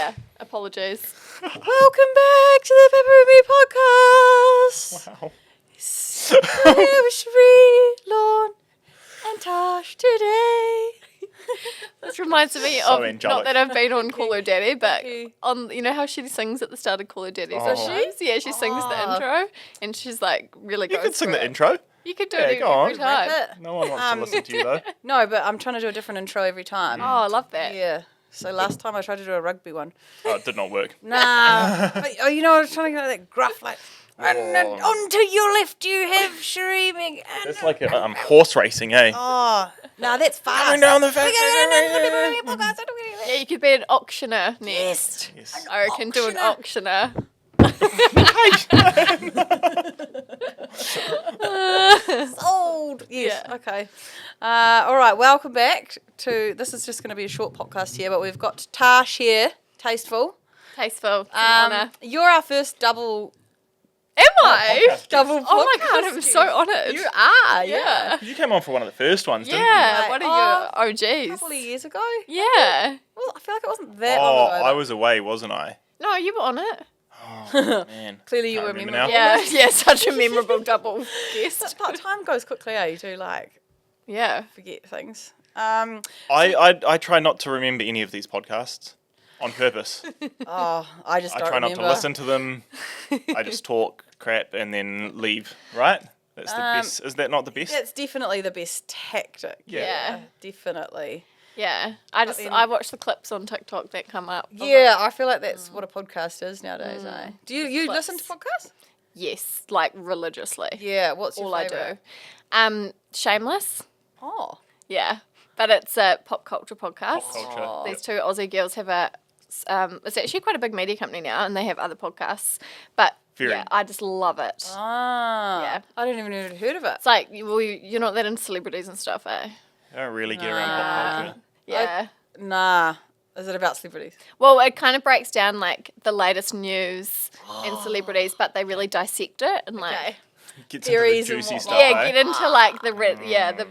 Yeah, apologies. Welcome back to the Pepperoni Podcast. Wow. Here with Sheree, Lorne, and Tash today. This reminds me So of, angelic. not that I've been on Call Her Daddy, but you. on, you know how she sings at the start of Call Her Daddy? Oh. Sometimes? Yeah, she sings the Oh. intro, and she's like, really You goes could sing for the it. intro. You could do Yeah, it go on. every time. Rip it. No one wants to listen to you though. No, but I'm trying to do a different intro every time. Oh, I love that. Yeah. So last time I tried to do a rugby one. Oh, it did not work. Nah. But, you know, I was trying to get that gruff, like, and Oh. on to your left you have Sheree Mc. It's like horse racing, eh? Oh, no, that's fast. Coming down the fast. Yeah, you could be an auctioneer Yes. next. Yes. I reckon do an auctioneer. Sold. Yes. Yeah. Okay. All right. Welcome back to. This is just going to be a short podcast here, but we've got Tash here. Tasteful. Tasteful. It's an honour. You're our first double. Am I? podcast. Double. Oh my podcast god, I'm so guest. honoured. You are. Yeah. You came on for one of the first ones, didn't Yeah, Like, what oh, are your A OGs? couple of years ago. Yeah. Well, I feel like it wasn't you? that Oh, long ago. I was away, wasn't I? No, you were on it. Oh, man. Clearly you Can't were remember memorable. now. Yeah, such a memorable double guest. But time goes quickly. You do like Yeah. forget things. I try not to remember any of these podcasts on purpose. Oh, I just I don't try remember. not to listen to them. I just talk crap and then leave, right? That's the best. Is that not the best? It's definitely the best tactic. Yeah. Definitely. Yeah. then- I watch the clips on TikTok that come up. of it. Yeah, I feel like that's what a podcast is nowadays, eh? Do you Clips. listen to podcasts? Yes, like religiously. Yeah, what's your All I favourite? do. Shameless. Oh. Yeah. But it's a pop culture podcast. Pop culture. Oh. These two Aussie girls have it's actually quite a big media company now, and they have other podcasts. But Very. yeah, I just love it. Ah. Yeah. I didn't even know heard of it. It's like, well, you're not that into celebrities and stuff, eh? I don't really get around pop culture. Yeah. Nah. Is it about celebrities? Well, it kind of breaks down like the latest news and celebrities, but they really dissect it and like Gets Theories into the and juicy whatnot. stuff, yeah, eh? get into like the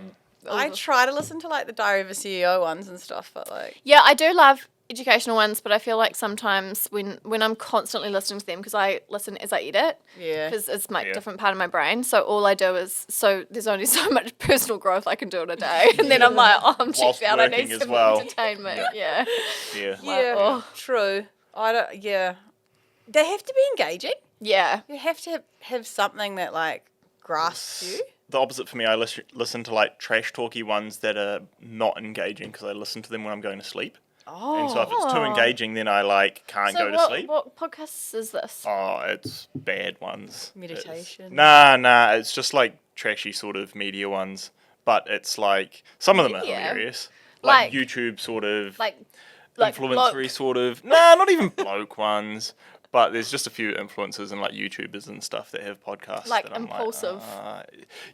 I try to listen to like the Diary of a CEO ones and stuff, but like yeah, I do love educational ones, but I feel like sometimes when I'm constantly listening to them, because I listen as I edit, yeah. because it's my Yeah. different part of my brain, so all I do is, so there's only so much personal growth I can do in a day, and then I'm like, oh, I'm Whilst checked out, I working need as some well. entertainment, yeah. Yeah. Yeah, oh. true. I don't. Yeah, they have to be engaging. Yeah. You have to have something that like grasps you. The opposite for me. I listen to like trash talky ones that are not engaging because I listen to them when I'm going to sleep. Oh, And so if it's too engaging, then I like can't So go to sleep. what podcast is this? Oh, it's bad ones. Meditation. Nah. It's just like trashy sort of media ones. But it's like some of them are Media? hilarious. Like- Like YouTube sort of Like influencery bloke. sort of. Nah, not even bloke ones. But there's just a few influencers and like YouTubers and stuff that have podcasts. Like that I'm impulsive.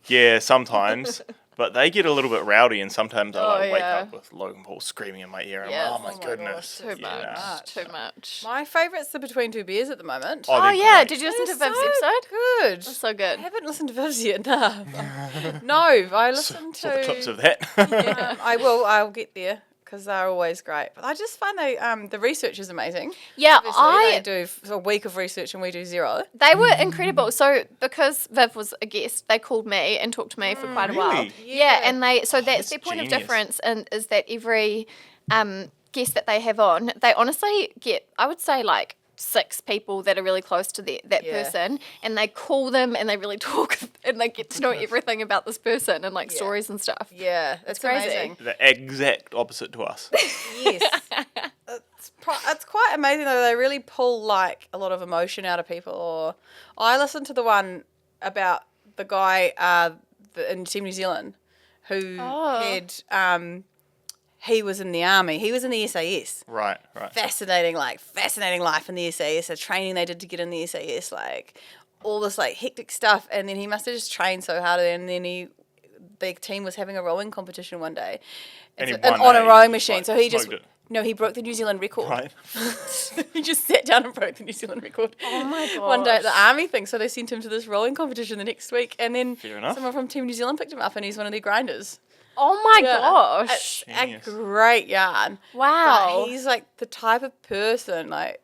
Yeah, sometimes. But they get a little bit rowdy, and sometimes I like wake yeah. up with Logan Paul screaming in my ear. Yeah. I'm like, oh my Oh my goodness. Too Yeah. much. Too much. My favourite's the Between Two Beers at the moment. Oh, Oh they're yeah, great. did you listen to They're Viv's so episode? Good. That's so I good. haven't listened to Viv's yet. Nah. No, I listened Saw the to. clips of that. I will. I'll get there because they're always great. But I just find the research is amazing. Yeah, Obviously, they do a week of research and we do zero. They were incredible. So because Viv was a guest, they called me and talked to me for quite a while. Really? Yeah, Yeah. and that's that's their point genius. of difference, and is that every guest that they have on, they honestly get, I would say, like 6 people that are really close to that Yeah. person, and they call them and they really talk and they get to know everything about this person and like Yeah. stories and stuff. Yeah, that's crazy. amazing. The exact opposite to us. Yes. It's quite amazing though. They really pull like a lot of emotion out of people. Or I listened to the one about the guy in Team New Zealand who Oh. had he was in the army. He was in the SAS. Right. Fascinating life in the SAS. The training they did to get in the SAS, like all this like hectic stuff. And then he must have just trained so hard. And then the team was having a rowing competition one day. And he And won, on eh? a He rowing just, machine. like, So he just smoked it. no, he broke the New Zealand record. Right. He just sat down and broke the New Zealand record. Oh my god. One day at the army thing, so they sent him to this rowing competition the next week, and then Fair enough. someone from Team New Zealand picked him up, and he's one of their grinders. Oh my Yeah. gosh. A Genius. great yarn. Wow. But he's like the type of person like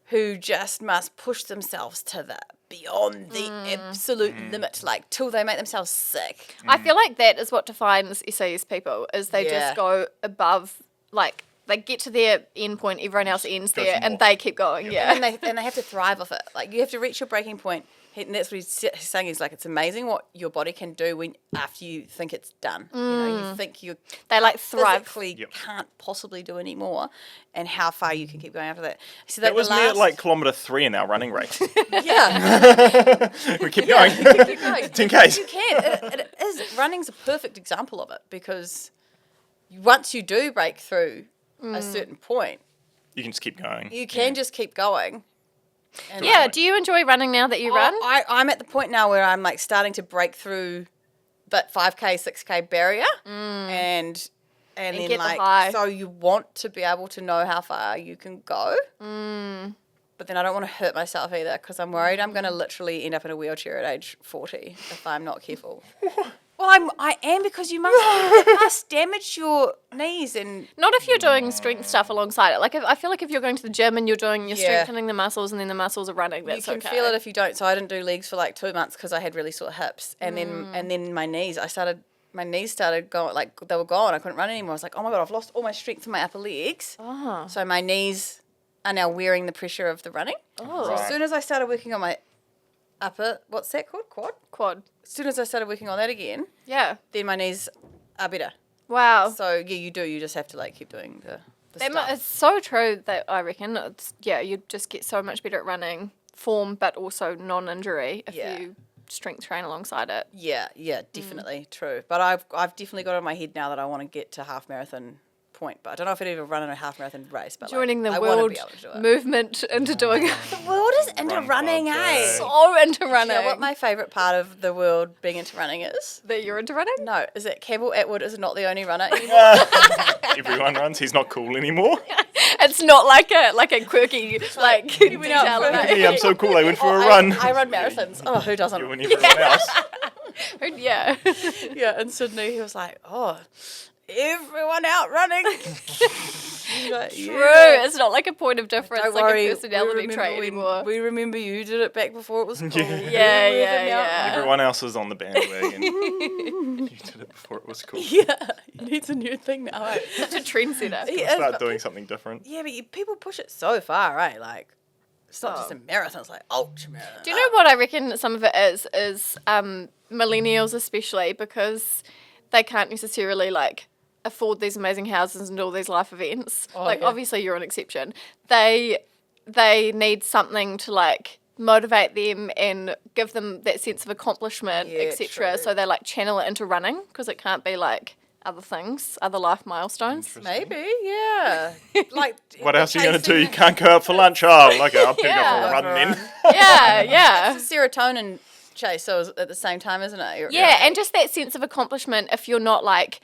who just must push themselves to the beyond the absolute limit, like till they make themselves sick. I feel like that is what defines SAS people, is they Yeah. just go above, like, they get to their end point, everyone else ends Go there, for and more. they keep going, yeah. And they have to thrive off it. Like you have to reach your breaking point. And that's what he's saying. Is like it's amazing what your body can do when after you think it's done. You know, you think you They, like, thrive. physically Yep. can't possibly do any more, and how far you can keep going after that. So That was me at like kilometre 3 in our running race. yeah. We keep going. You can keep going. 10Ks. You can. It is. Running's a perfect example of it because once you do break through a certain point, You can just keep going. you can just keep going. And Yeah, do you enjoy running now that you run? I'm at the point now where I'm like starting to break through that 5K, 6K barrier, and then get the like high. so you want to be able to know how far you can go. But then I don't want to hurt myself either because I'm worried I'm going to literally end up in a wheelchair at age 40 if I'm not careful. Well, I am because you must it must damage your knees and Not if you're doing strength stuff alongside it. Like, I feel like if you're going to the gym and you're Yeah. strengthening the muscles and then the muscles are running, you that's can okay. feel it if you don't. So I didn't do legs for like 2 months because I had really sore hips, and then my knees. My knees started going like they were gone. I couldn't run anymore. I was like, oh my god, I've lost all my strength in my upper legs. Oh. So my knees are now wearing the pressure of the running. Oh. So as soon as I started working on my upper, what's that called? Quad. Quad. As soon as I started working on that again, Yeah. then my knees are better. Wow. So yeah, you do. You just have to like keep doing the That stuff. it's so true that I reckon it's, yeah, you just get so much better at running form, but also non-injury if Yeah. you strength train alongside it. Yeah, definitely true. But I've definitely got it in my head now that I want to get to half marathon point. But I don't know if I'd ever run in a half marathon race. But Joining like, the I want to world be able to do it. movement into doing it. The world is into Run running, clubs, eh? eh? So into running. You know what my favourite part of the world being into running is? That you're into running? No, is that Campbell Atwood is not the only runner anymore. Everyone runs. He's not cool anymore. It's not like a quirky like went out detail for- of Look at it. me, I'm so cool. I went for a I- run. I run marathons. Oh, who doesn't? You and everyone else. Yeah. Yeah, in Sydney, he was like, oh, everyone out running. Like, True. yeah. It's not like a point of difference, Don't like worry, a personality trait we, anymore. we remember you did it back before it was cool. Yeah. Yeah, Remember yeah, now? yeah. Everyone else is on the bandwagon. You did it before it was cool. Yeah, it's a new thing now. Eh? Such a trendsetter. He is, Start but doing something different. yeah, but people push it so far, right? Like, it's not Oh. just a marathon; it's like ultra marathon. Do you know what I reckon some of it is millennials especially, because they can't necessarily like afford these amazing houses and all these life events. Oh, like yeah. obviously you're an exception. They need something to like motivate them and give them that sense of accomplishment, Yeah, etc. true. So they like channel it into running because it can't be like other things, other life milestones. Maybe, yeah. Like, What else are you going to do? You can't go out for lunch. Oh, okay, I'll pick Yeah. up a run then. Yeah, yeah. It's a serotonin chase, so it's at the same time, isn't it? You're- Yeah, and just that sense of accomplishment if you're not like,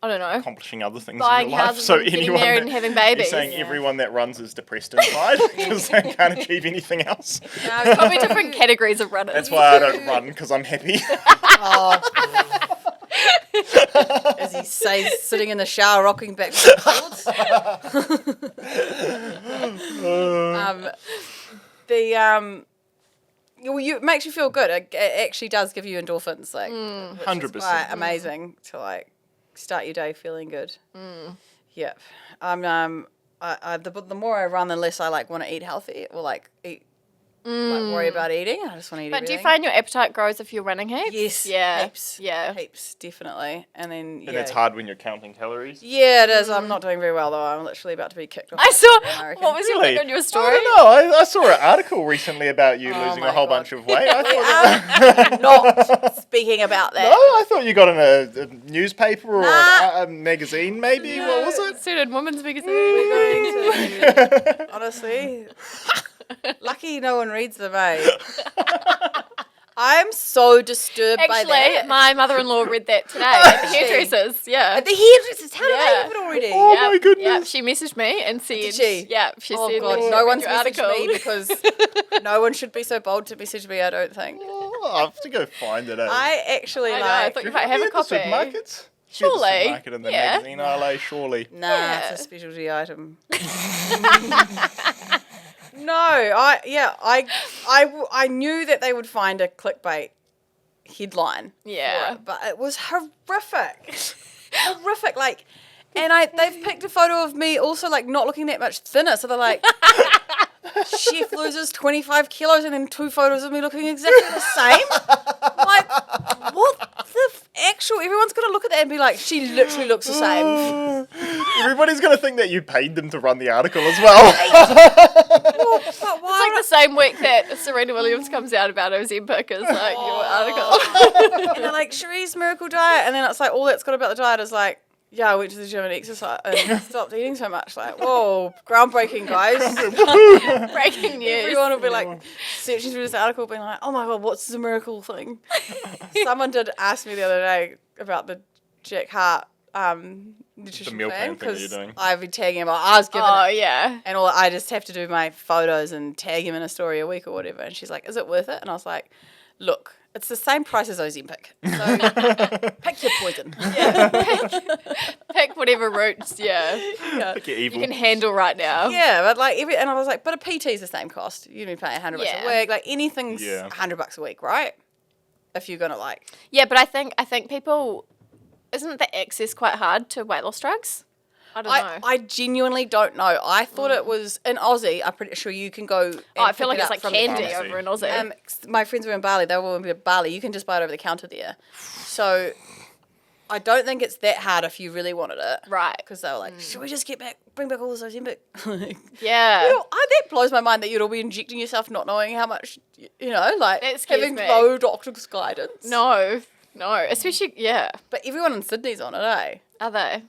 I don't know, Accomplishing other things buying in your life. houses So and getting anyone married that, and having you're babies. saying everyone that runs is depressed inside because they can't achieve anything else. No, Probably different categories of runners. That's why I don't run, because I'm happy. Oh. As he says, sitting in the shower, rocking back and forwards. It makes you feel good. It actually does give you endorphins, like 100%. quite amazing to like start your day feeling good. Yep. The more I run, the less I like want to eat healthy or like eat. Like worry about eating. I just want to eat But do you everything. find your appetite grows if you're running heaps? Yes. Yeah. Heaps. Yeah. Heaps, definitely. And then And it's hard when you're counting calories. Yeah, it is. I'm not doing very well though. I'm literally about to be kicked off. I the saw. program, I reckon. What was your Really? thing on your I story? don't know. I saw an article recently about you Oh losing my a whole God. bunch of weight. I thought Not speaking about no, that. I thought you got in a newspaper or Nah. a magazine, maybe. What was it? Certain women's magazine. We're going to, honestly, lucky no one reads them, eh? I'm so disturbed by Actually, that. my mother-in-law read that today at the She- hairdressers. Yeah. The hairdressers, how Yeah. do they have it already? Oh Yep, my goodness. Yep. She messaged me and said, Did she? Yeah, she Oh said, God, "Read no one's your messaged article." me because no one should be so bold to message me, I don't think. Oh, I have to go find it. I actually I know, like... I thought you might have a At the copy. supermarkets? Surely. Market in the Yeah. magazine aisle, surely. Nah, Yeah. it's a specialty item. No, I knew that they would find a clickbait headline. Yeah. For it, but it was horrific. Horrific. Like, and they've picked a photo of me also like not looking that much thinner. So they're like, chef loses 25 kilos and then 2 photos of me looking exactly the same. I'm like, what the actual? Everyone's going to look at that and be like, she literally looks the same. Everybody's going to think that you paid them to run the article as well. Well, but It's why? like the same week that Serena Williams comes out about Ozempic as like your article. And they're like, Cherie's miracle diet. And then it's like, all that's got about the diet is like, yeah, I went to the gym and exercised and stopped eating so much. Like, whoa, groundbreaking, guys. Breaking news. Everyone will be like searching through this article, being like, "Oh my god, what's the miracle thing?" Someone did ask me the other day about the Jack Hart nutrition meal plan thing plan that you're because doing. I've been tagging him. I was given Oh it, yeah. and I just have to do my photos and tag him in a story a week or whatever. And she's like, "Is it worth it?" And I was like, "Look, it's the same price as Ozempic, so pick your poison." Pick whatever routes, yeah, Look at evil. you can handle right now. Yeah, but like and I was like, but a PT is the same cost. You'd be paying $100 Yeah. a week. Like anything's Yeah. $100 a week, right? If you're gonna like, Yeah, but I think people, isn't the access quite hard to weight loss drugs? I don't know. I genuinely don't know. I thought it was in Aussie. I'm pretty sure you can go. And I feel pick like it it's up like from the candy pharmacy. over in Aussie. My friends were in Bali. They were in Bali. You can just buy it over the counter there. So I don't think it's that hard if you really wanted it. Right. Because they were like, should we just bring back all this Ozempic? Like, Yeah. that blows my mind that you'd all be injecting yourself not knowing how much, like That scares having me. no doctor's guidance. No, especially yeah. But everyone in Sydney's on it, eh? Are they?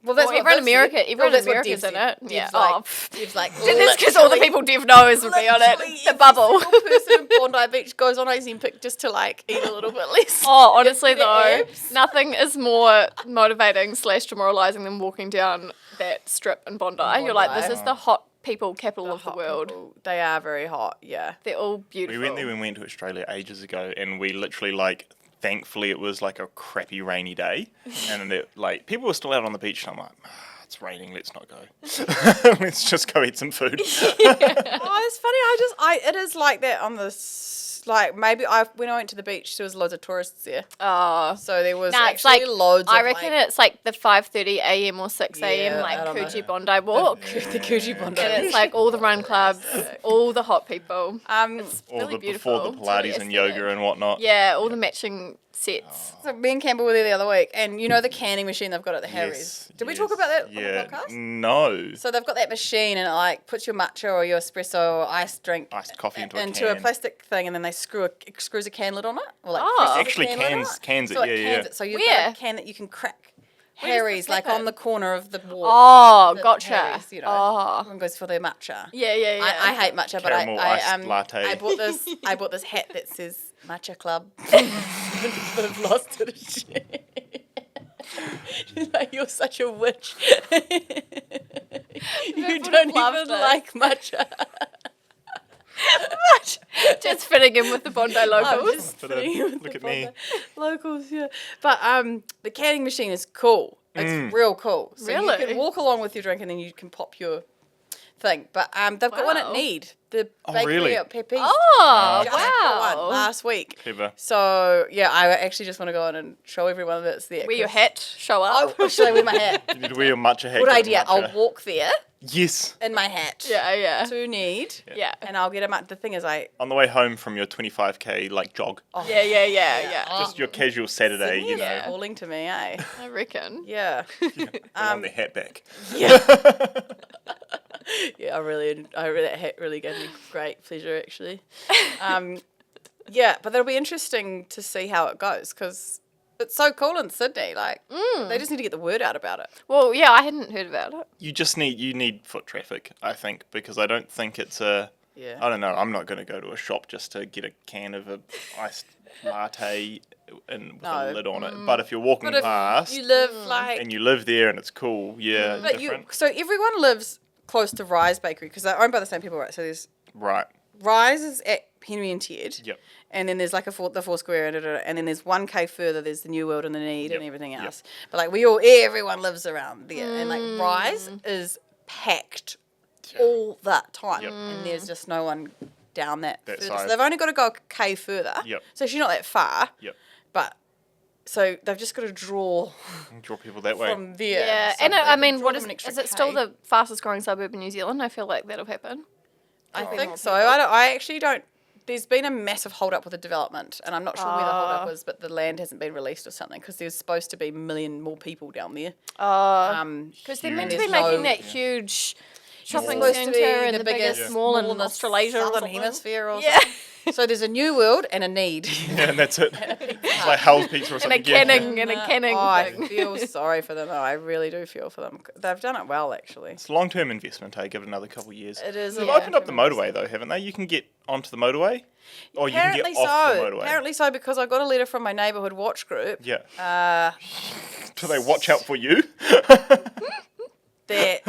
Well, that's Well, what everyone in Viv America, said. everyone in that's what America's Dev in said. it. Yeah. Dev's like, Oh, Dev's like, That's because all the literally- people Dev knows would be on literally it. The every bubble. single person in Bondi Beach goes on Ozempic just to like eat a little bit less. Oh, honestly Their though, abs. nothing is more motivating / demoralising than walking down that strip in Bondi. You're like, this is the hot people capital of the Hot world. people, they are very hot. Yeah. They're all We beautiful. went there when we went to Australia ages ago, and we literally like. Thankfully, it was like a crappy rainy day, and it, like people were still out on the beach. And I'm like, it's raining. Let's not go. Let's just go eat some food. Oh, it's funny. It is like that on this. Like maybe when I went to the beach, there was loads of tourists there, Oh. so there was Nah, it's actually like, loads. I of, reckon like, it's like the 5:30 a.m. or 6 a.m. Yeah, I like don't know. Coogee Bondi walk. the Coogee Bondi. And it's like all the run clubs, all the hot people. All really the beautiful. before the It's really Pilates and aesthetic. yoga and whatnot. Yeah, all the matching sets. So me and Campbell were there the other week, and you know the canning machine they've got at the Harry's. Yes, Did we yes, talk about that yeah. on the podcast? No. So they've got that machine, and it like puts your matcha or your espresso or iced drink Iced coffee into a a can. plastic thing, and then they screws a can lid on it, or like Oh. presses the Actually can lid on cans it, so yeah, it yeah. cans it. So you've Where? got a can that you can crack. Where does Harry's this like happen? on the corner of the wall. Oh, the gotcha. Harry's, you know, Oh. everyone goes for their matcha. Yeah, yeah, yeah. I hate matcha, but Caramel iced latte. I bought this hat that says Matcha Club. But I've lost it. She's like, you're such a witch. You would don't have loved even this. like matcha. Just fitting in with the Bondi I'm locals. just But, fitting in with look the at me. Bondi locals, yeah. But the canning machine is cool. It's real cool. So you Really? can walk along with your drink and then you can pop your thing. But they've got one at Wow. Need. The Oh, bakery really? at Pepe's. Oh, Just got one wow. last week. Clever. So yeah, I actually just want to go on and show everyone that it's there. Wear your 'cause- hat, show up. Oh, should I wear my hat? You need to wear your matcha hat. Good get idea. matcha. I'll walk there Yes. in my hat. Yeah, yeah. To Need. Yeah. And I'll get a The thing is, On the way home from your 25k like jog. Yeah, yeah, yeah, yeah. Just your casual Saturday, you know. Yeah. calling to me, eh? I reckon. Yeah. They want their hat back. Yeah. Yeah, that hat really gave me great pleasure, actually. Yeah, but it'll be interesting to see how it goes because it's so cool in Sydney. Like, they just need to get the word out about it. Well, yeah, I hadn't heard about it. You need foot traffic, I think, because I don't think it's a. Yeah. I don't know. I'm not going to go to a shop just to get a can of a iced latte and with a No. lid on it. But if you're walking But if past you live like, and you live there and it's cool, yeah, but different. so everyone lives close to Rise Bakery because they're owned by the same people, right? So there's Right. Rise is at Henry and Ted. Yep. And then there's like the four square, and then there's 1K further. There's the New World and the Need and Yep. everything Yep. else. But like everyone lives around there, and like Rise is packed all that time, Yep. and there's just no one down that further. So side. they've only got to go a K further. Yep. So she's not that far. Yep. But so they've just got to draw Draw people that way. from there. Yeah, So and they I can mean, draw what them is an extra it still K. the fastest growing suburb in New Zealand? I feel like that'll happen. I More think so. people. I actually don't. There's been a massive hold up with the development, and I'm not sure where the hold up was, but the land hasn't been released or something because there's supposed to be 1 million more people down there. Because they're Huge. meant to And be there's making no- that huge shopping supposed to centre be and the the biggest biggest mall in mall in the Australasia or Southern something. Hemisphere or Yeah. something. So there's a New World and a Need. Yeah, and that's it. It's like Hell's Pizza or And something. a canning and a canning I thing. feel sorry for them. I really do feel for them. They've done it well, actually. It's a long-term investment. Give it another couple of years. It is. They've a opened up the long-term motorway though, haven't they? You can get onto the motorway, or you Apparently can get off the so. motorway. Apparently so, because I got a letter from my neighbourhood watch group. Yeah. Do they watch out for you? That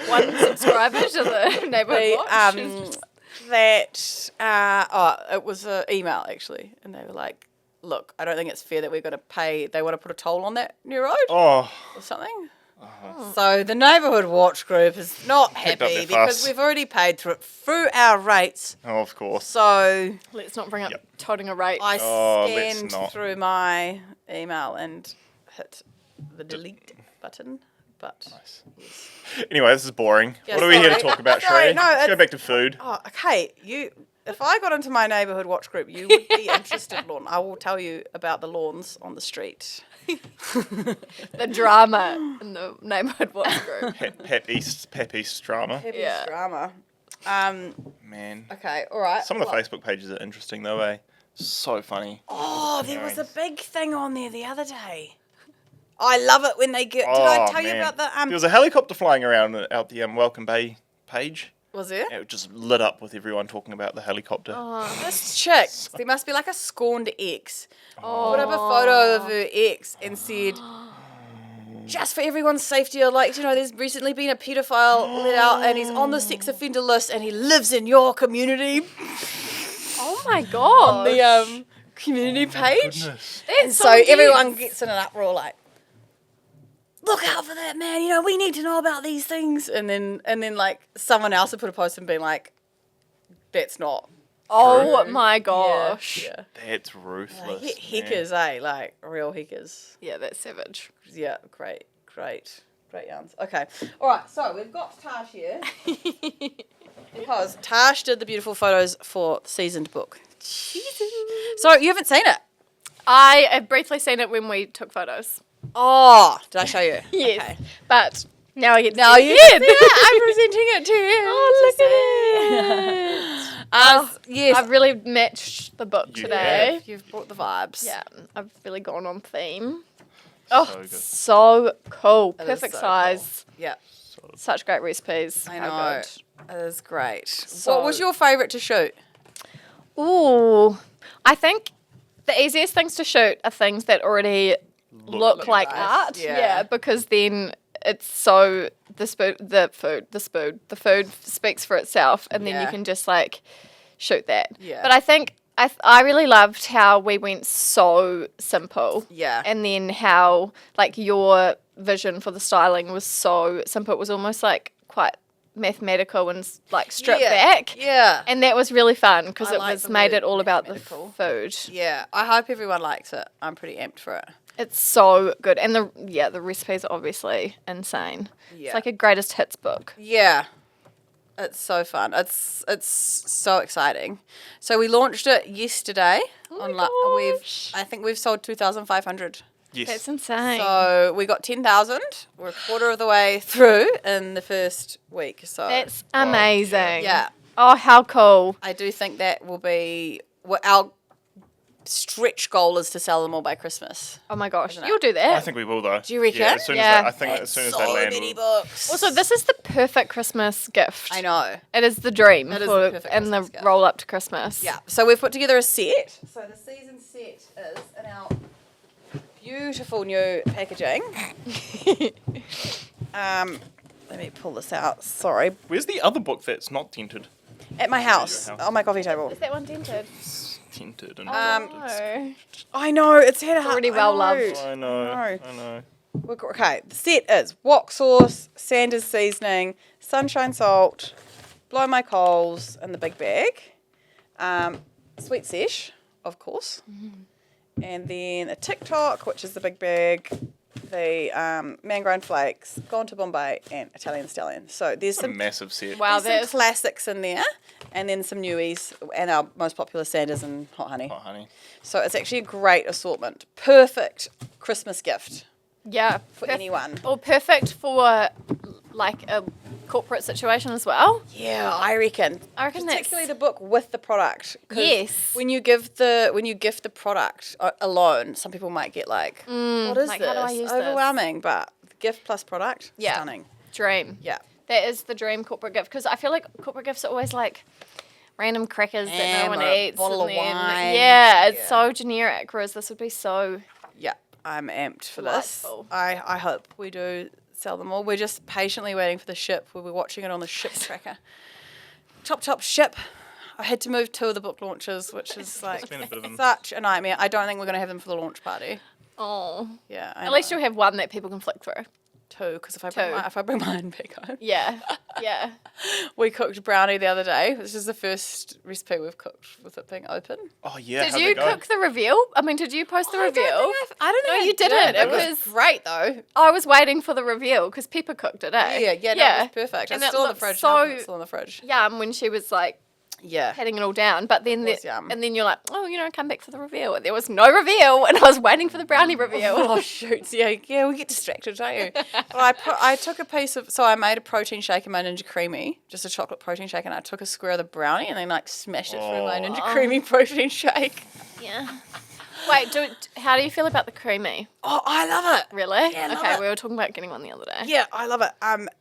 One subscriber to the neighbourhood watch. it was an email actually, and they were like, "Look, I don't think it's fair that we're going to pay. They want to put a toll on that new road Oh, or something." So the neighbourhood watch group is not Picked up happy their because fuss. we've already paid through our rates. of course. So Let's not bring up Yep. toting a rate. I Oh, let's scanned not. through my email and hit the delete button. But Anyway, this is boring. Yeah, What are we here to sorry. talk about, Sorry, Sheree? no, Let's go it's- back to food. oh, okay, if I got into my neighbourhood watch group, you would be interested, Lorne. I will tell you about the lawns on the street. The drama in the neighbourhood watch group. Pep East drama. Heavy Yeah. drama. Man. Okay, all right. Some of the Well- Facebook pages are interesting though, eh? So funny. Oh, there was a big thing on there the other day. I love it when they get. Did I tell you man. about the There was a helicopter flying around out the Welcome Bay page. Was there? It just lit up with everyone talking about the helicopter. This chick, there must be like a scorned ex. Put up a photo of her ex and said, just for everyone's safety, I'd like to know there's recently been a paedophile let out and he's on the sex offender list and he lives in your community. Oh my god. The community page. Goodness. And so everyone gets in an uproar like, look out for that man, we need to know about these things. And then like someone else had put a post and been like, that's not. Oh my gosh. Yeah. That's ruthless. Hickers, eh? Like real hickers. Yeah, that's savage. Yeah, great yarns. Okay, all right. So we've got Tash here because Tash did the beautiful photos for the seasoned book. So you haven't seen it? I have briefly seen it when we took photos. Oh, did I show you? Yes. Okay. But now I get to Now see you it can see it. I'm presenting it to you. Oh, look at it. Yes, I've really matched the book You today. you've brought the vibes. Yeah, I've really gone on theme. Oh, So good. so cool. It is Perfect so size. Yeah, Such great recipes. I How know. good. It is great. So- What was your favourite to shoot? Ooh, I think the easiest things to shoot are things that already look like nice, art. yeah. Yeah, because then it's so the food speaks for itself, and then Yeah. you can just like shoot that. Yeah. But I think I really loved how we went so simple. Yeah. And then how like your vision for the styling was so simple. It was almost like quite mathematical and like stripped back. Yeah. And that was really fun because I it like was the made word it all about the mathematical. food. Yeah. I hope everyone likes it. I'm pretty amped for it. It's so good, and the recipes are obviously insane. Yeah. It's like a greatest hits book. Yeah. It's so fun. It's so exciting. So we launched it yesterday. gosh. I think we've sold 2,500. Yes. That's insane. So we got 10,000. We're a quarter of the way through in the first week. So That's amazing. yeah, Oh, how cool! I do think that will be our stretch goal is to sell them all by Christmas. Oh my gosh, Isn't it? you'll do I that. think we will though. Do you reckon? Yeah, as soon Yeah. as I think as soon as so they land. many we'll- books. Also, this is the perfect Christmas gift. I know. It is the dream It is for the perfect and the Christmas gift. roll up to Christmas. Yeah. So we've put together a set. So the season set is in our beautiful new packaging. Let me pull this out. Sorry. Where's the other book that's not tinted? At my house, house. on my coffee table. Is that one tinted? Tinted and No. I know, it's had a Already well loved. I know. Okay, the set is wok sauce, Sanders seasoning, sunshine salt, blow my coals in the big bag, sweet sesh, of course, and then a TikTok, which is the big bag, the mangroin flakes, gone to Bombay, and Italian stallion. So there's A some massive set. Wow, there's that's some classics in there, and then some newies, and our most popular Sanders and hot honey. Oh, honey. So it's actually a great assortment. Perfect Christmas gift yeah for anyone. Or perfect for like a corporate situation as well. Yeah, I reckon. Particularly Particularly the book with the product. 'Cause Yes. When you gift the product alone, some people might get like, what is like, this? how do I use this? Overwhelming, but the gift plus product, Yeah. stunning. Dream. Yeah. That is the dream corporate gift because I feel like corporate gifts are always like random crackers that no one or a eats. bottle and of then- wine. Yeah, it's Yeah. so generic. Whereas this would be so. Yeah, I'm amped for this. Delightful. I hope we do sell them all. We're just patiently waiting for the ship. We're watching it on the ship tracker. Top ship. I had to move 2 of the book launches, which is like been a bit of a- such a nightmare. I don't think we're going to have them for the launch party. Oh. Yeah, At least you'll have one that people can flick through. 2, because if I Two. bring mine back home. Yeah. Yeah. We cooked brownie the other day. This is the first recipe we've cooked with it being open. Oh yeah. Did how'd you that go? cook the reveal? I mean, did you post the reveal? I don't No, think you didn't. It It was was- great though. I was waiting for the reveal because Pippa cooked it, eh? Yeah, no, it was perfect. And It's it still in the looked fridge. so- It's still in the fridge. Yum when she was like Yeah. patting it all down. But then, was yum. and then you're like, oh, come back for the reveal. And there was no reveal, and I was waiting for the brownie reveal. Oh shoots! Yeah, we get distracted, don't you? But I took a piece of, so I made a protein shake in my Ninja Creamy, just a chocolate protein shake, and I took a square of the brownie and then like smashed it through my Ninja Creamy protein shake. Yeah. Wait, how do you feel about the creamy? Oh, I love it. Really? Yeah, love okay, it. we were talking about getting one the other day. Yeah, I love it.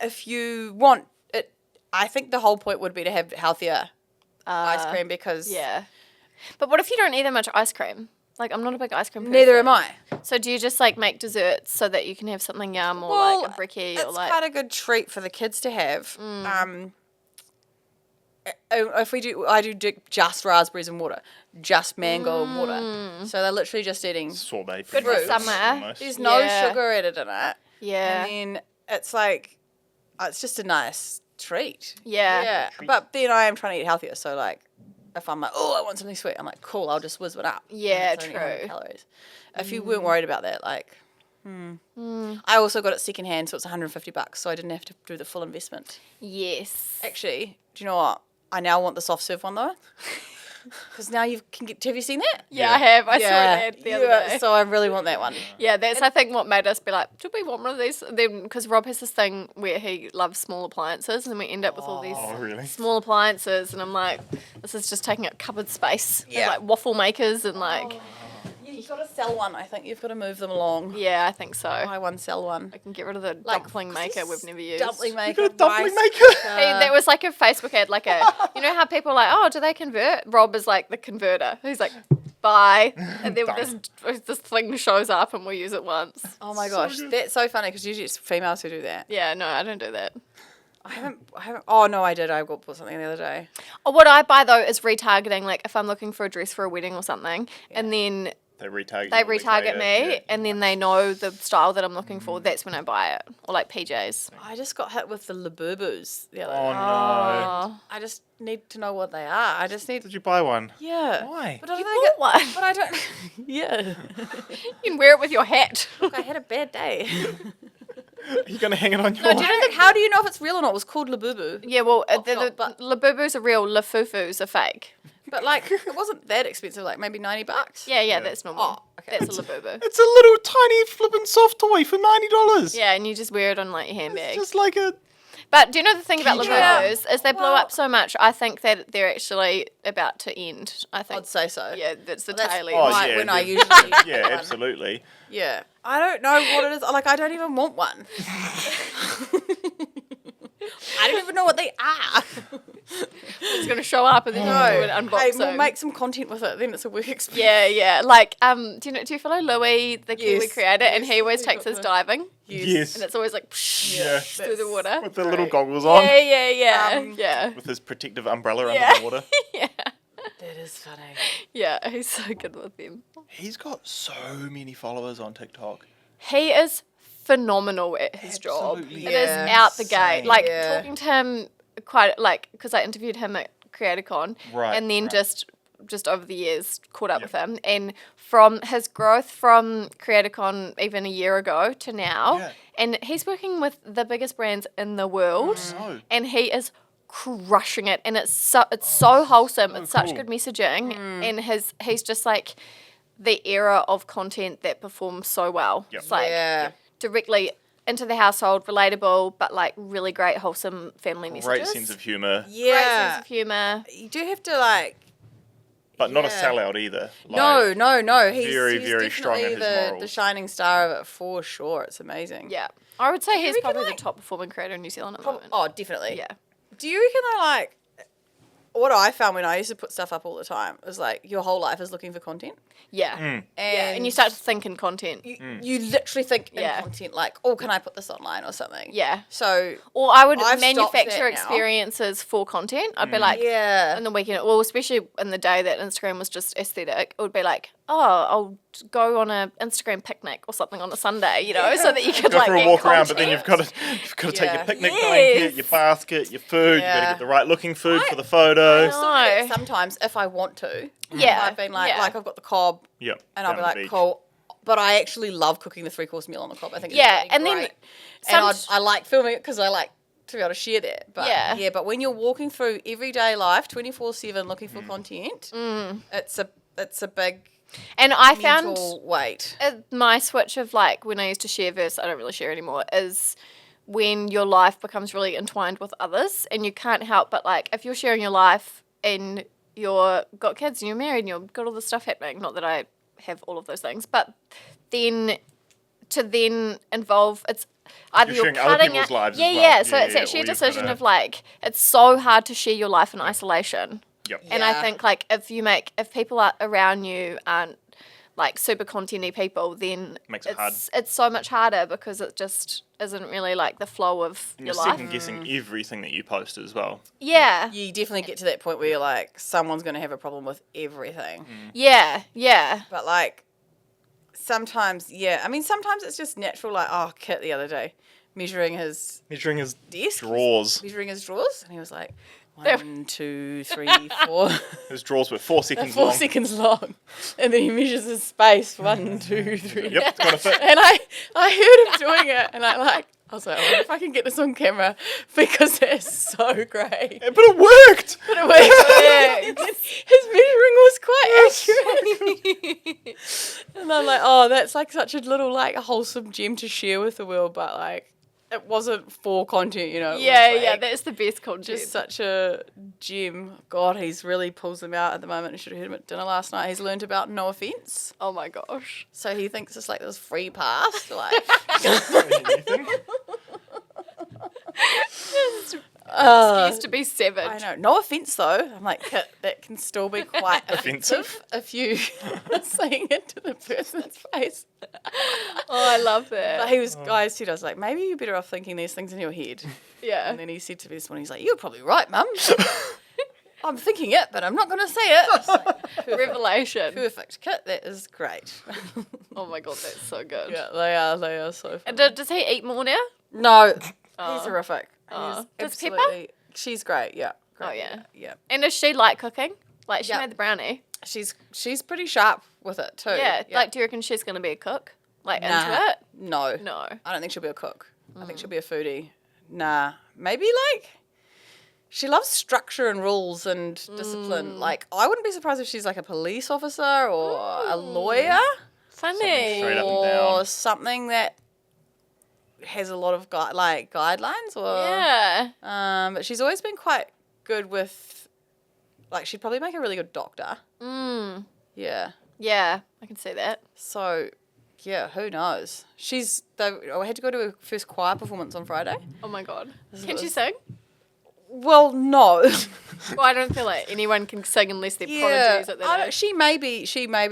If you want it, I think the whole point would be to have healthier ice cream because Yeah. But what if you don't eat that much ice cream? Like, I'm not a big ice cream person. neither am I. So do you just, like, make desserts so that you can have something yum or, like, a bricky it's or, like... quite a good treat for the kids to have. If we do, I do just raspberries and water, just mango and water. So they're literally just eating. Sorbet. Good for fruit. summer. Almost. There's no Yeah. sugar added in it. Yeah. And then it's like, it's just a nice treat. Yeah. Yeah. But then I am trying to eat healthier. So like, if I'm like, oh, I want something sweet, I'm like, cool, I'll just whiz it up. Yeah, And it's only 100 true. calories. If you weren't worried about that, like, I also got it secondhand, so it's $150, so I didn't have to do the full investment. Yes. Actually, do you know what? I now want the soft serve one though. Because now you can get. Have you seen that? Yeah, I have. I saw it the other day. So I really want that one. Yeah, that's, I think, what made us be like, do we want one of these? Then, because Rob has this thing where he loves small appliances, and then we end up with all these Oh really? small appliances, and I'm like, this is just taking up cupboard space. Yeah. Like waffle makers and like, You've got to sell one. I think you've got to move them along. yeah, I think so. Buy one, sell one. I can get rid of the Like, dumpling maker we've never used. Dumpling maker. You got a dumpling rice maker? Hey, that was like a Facebook ad, like a, you know how people are like, oh, do they convert? Rob is like the converter. He's like, bye. And then this thing shows up and we use it once. Oh my gosh, that's so funny because usually it's females who do that. Yeah, no, I don't do that. I haven't. Oh no, I did. I bought something the other day. Oh, what I buy though is retargeting, like if I'm looking for a dress for a wedding or something, and then They retarget. they you a week retarget later. me, Yeah. and then they know the style that I'm looking for, that's when I buy it. Or like PJs. I just got hit with the Labubus the other Oh day. no! Oh. I just need to know what they are. I just need. Did you buy one? Yeah. Why? But I You don't think bought one. But I don't. Yeah. You can wear it with your hat. Look, I had a bad day. Are you gonna hang it on your? No, do you know how do you know if it's real or not? It was called Labubu. Yeah, well, not, but- Labubus are real, Lafufus are fake. But like, it wasn't that expensive. Like maybe $90. Yeah, that's normal. Oh, okay. That's a Labubu. It's a little tiny flippin' soft toy for $90. Yeah, and you just wear it on like your handbag. It's just like a. But do you know the thing about Yeah. Labubus is they blow Well- up so much, I think that they're actually about to end. I think. I'd say so. Yeah, that's the That's tail end. Oh, right yeah, when I the- usually Yeah, one. absolutely. Yeah. I don't know what it is. Like, I don't even want one. I don't even know what they are. just going to show up and then do an Hey, unboxing. we'll make some content with it. Then it's a work experience. Yeah. Like, do you follow Louis, the Kiwi Yes, creator? And yes, he always we takes got his the- diving. Yes. And it's always like psh, Yeah. through the water. With the little Great. goggles on. Yeah. With his protective umbrella Yeah. under the water. Yeah. That is funny. Yeah, he's so good with them. He's got so many followers on TikTok. He is phenomenal at his job. Absolutely It is Yeah. out the gate. insane. Like, Yeah. talking to him quite, like, because I interviewed him at CreatorCon. Right, And then right. just over the years caught up Yep. with him. And from his growth from CreatorCon even a year ago to now. Yeah. And he's working with the biggest brands in the world. know. And he is crushing it. And it's so wholesome. so It's such cool. good messaging. And he's just like the era of content that performs so well. Yep. It's like Yeah. directly into the household, relatable, but like really great, wholesome family messages. Great sense of humour. Great Yeah. sense of humour. You do have to like. But not a Yeah. sellout either. No. He's very, he's very strong in definitely his the morals. shining star of it for sure. It's amazing. Yeah. I would say he's reckon, probably like- the top performing creator in New Zealand at the moment. Oh, definitely. Yeah. Do you reckon though, like, what I found when I used to put stuff up all the time was like your whole life is looking for content, Yeah. Mm. And you start to think in content. you literally think Yeah. in content like, oh, can I put this online or something? Yeah. So Or I would I've stopped that manufacture now. experiences for content. I'd be like, yeah, in the weekend, well, especially in the day that Instagram was just aesthetic, it would be like, oh, I'll go on a Instagram picnic or something on a Sunday, you know, so that you could Go like for a get walk around, but then content. you've got to take Yeah. your picnic Yes. blanket, your basket, your food. You've got to Yeah. get the right looking food for the photo. I still do that No. sometimes if I want to. Yeah, I've been like, yeah. I've got the cob, Yep. and I'll down be at the like, beach. cool. But I actually love cooking the 3-course meal on the cob. I think it's Yeah, really and then great. And some- I like filming it because I like to be able to share that. But Yeah. but when you're walking through everyday life 24/7 looking for content, it's a big And I found mental weight. my switch of like when I used to share verse, I don't really share anymore, is when your life becomes really entwined with others and you can't help but like if you're sharing your life and you're got kids and you're married and you've got all this stuff happening, not that I have all of those things, but then to then involve it's either You're you're sharing other cutting people's it, lives as yeah, well. yeah. So Yeah, it's yeah, actually or a you've decision gotta- of like it's so hard to share your life in isolation. Yep. And I Yeah. think like if people are around you aren't like super contenty people, then Makes it hard. it's so much harder because it just isn't really like the flow of And your you're life. second guessing everything that you post as well. Yeah, You definitely get to that point where you're like, someone's going to have a problem with everything. yeah. But like, sometimes, sometimes it's just natural. Like, oh, Kit the other day measuring his Measuring his desk, drawers. measuring his drawers, and he was like, They- 1, 2, 3, 4. His drawers were 4 seconds 4 long. seconds long, and then he measures his space 1, 2, 3. Yep, it's got to fit. And I heard him doing it, and I was like, I wonder if I can get this on camera because it's so great. But it worked! But it was, his measuring was quite accurate. And I'm like, oh, that's like such a little like wholesome gem to share with the world, but like it wasn't for content, you know. It was, Yeah, like, that's the best content. just such a gem. God, he's really pulls them out at the moment. I should have heard him at dinner last night. He's learned about no offence. Oh my gosh. So he thinks it's like this free pass to like Used to be savage. I know. No offence though. I'm like, Kit, that can still be quite Offensive? offensive if you saying it to the person's face. Oh, I love that. But he was, I said, I was like, maybe you're better off thinking these things in your head. yeah. And then he said to me this morning, he's like, you're probably right, Mum. I'm thinking it, but I'm not going to say it. I was like, perfect. Revelation. Perfect. Kit, that is great. Oh my god, that's so good. Yeah, they are so fun. And does he eat more now? No, Oh. he's horrific. Oh. He's Does Pepper? absolutely- She's great, yeah. Oh, Great, yeah. Yeah. And does she like cooking? Like she Yeah. made the brownie. She's pretty sharp with it too. Yeah. Like, do you reckon she's gonna be a cook? Like into it? No. No. I don't think she'll be a cook. I think she'll be a foodie. Nah. Maybe like she loves structure and rules and discipline. Like I wouldn't be surprised if she's like a police officer or a lawyer Funny. Straight up and or down. something that has a lot of guidelines or Yeah. but she's always been quite good with like she'd probably make a really good doctor. Mm. Yeah. Yeah. I can see that. So yeah, who knows? I had to go to her first choir performance on Friday. Oh my god. This Can she was- sing? Well, no. Well, I don't feel like anyone can sing unless they're prodigies at that age. She may be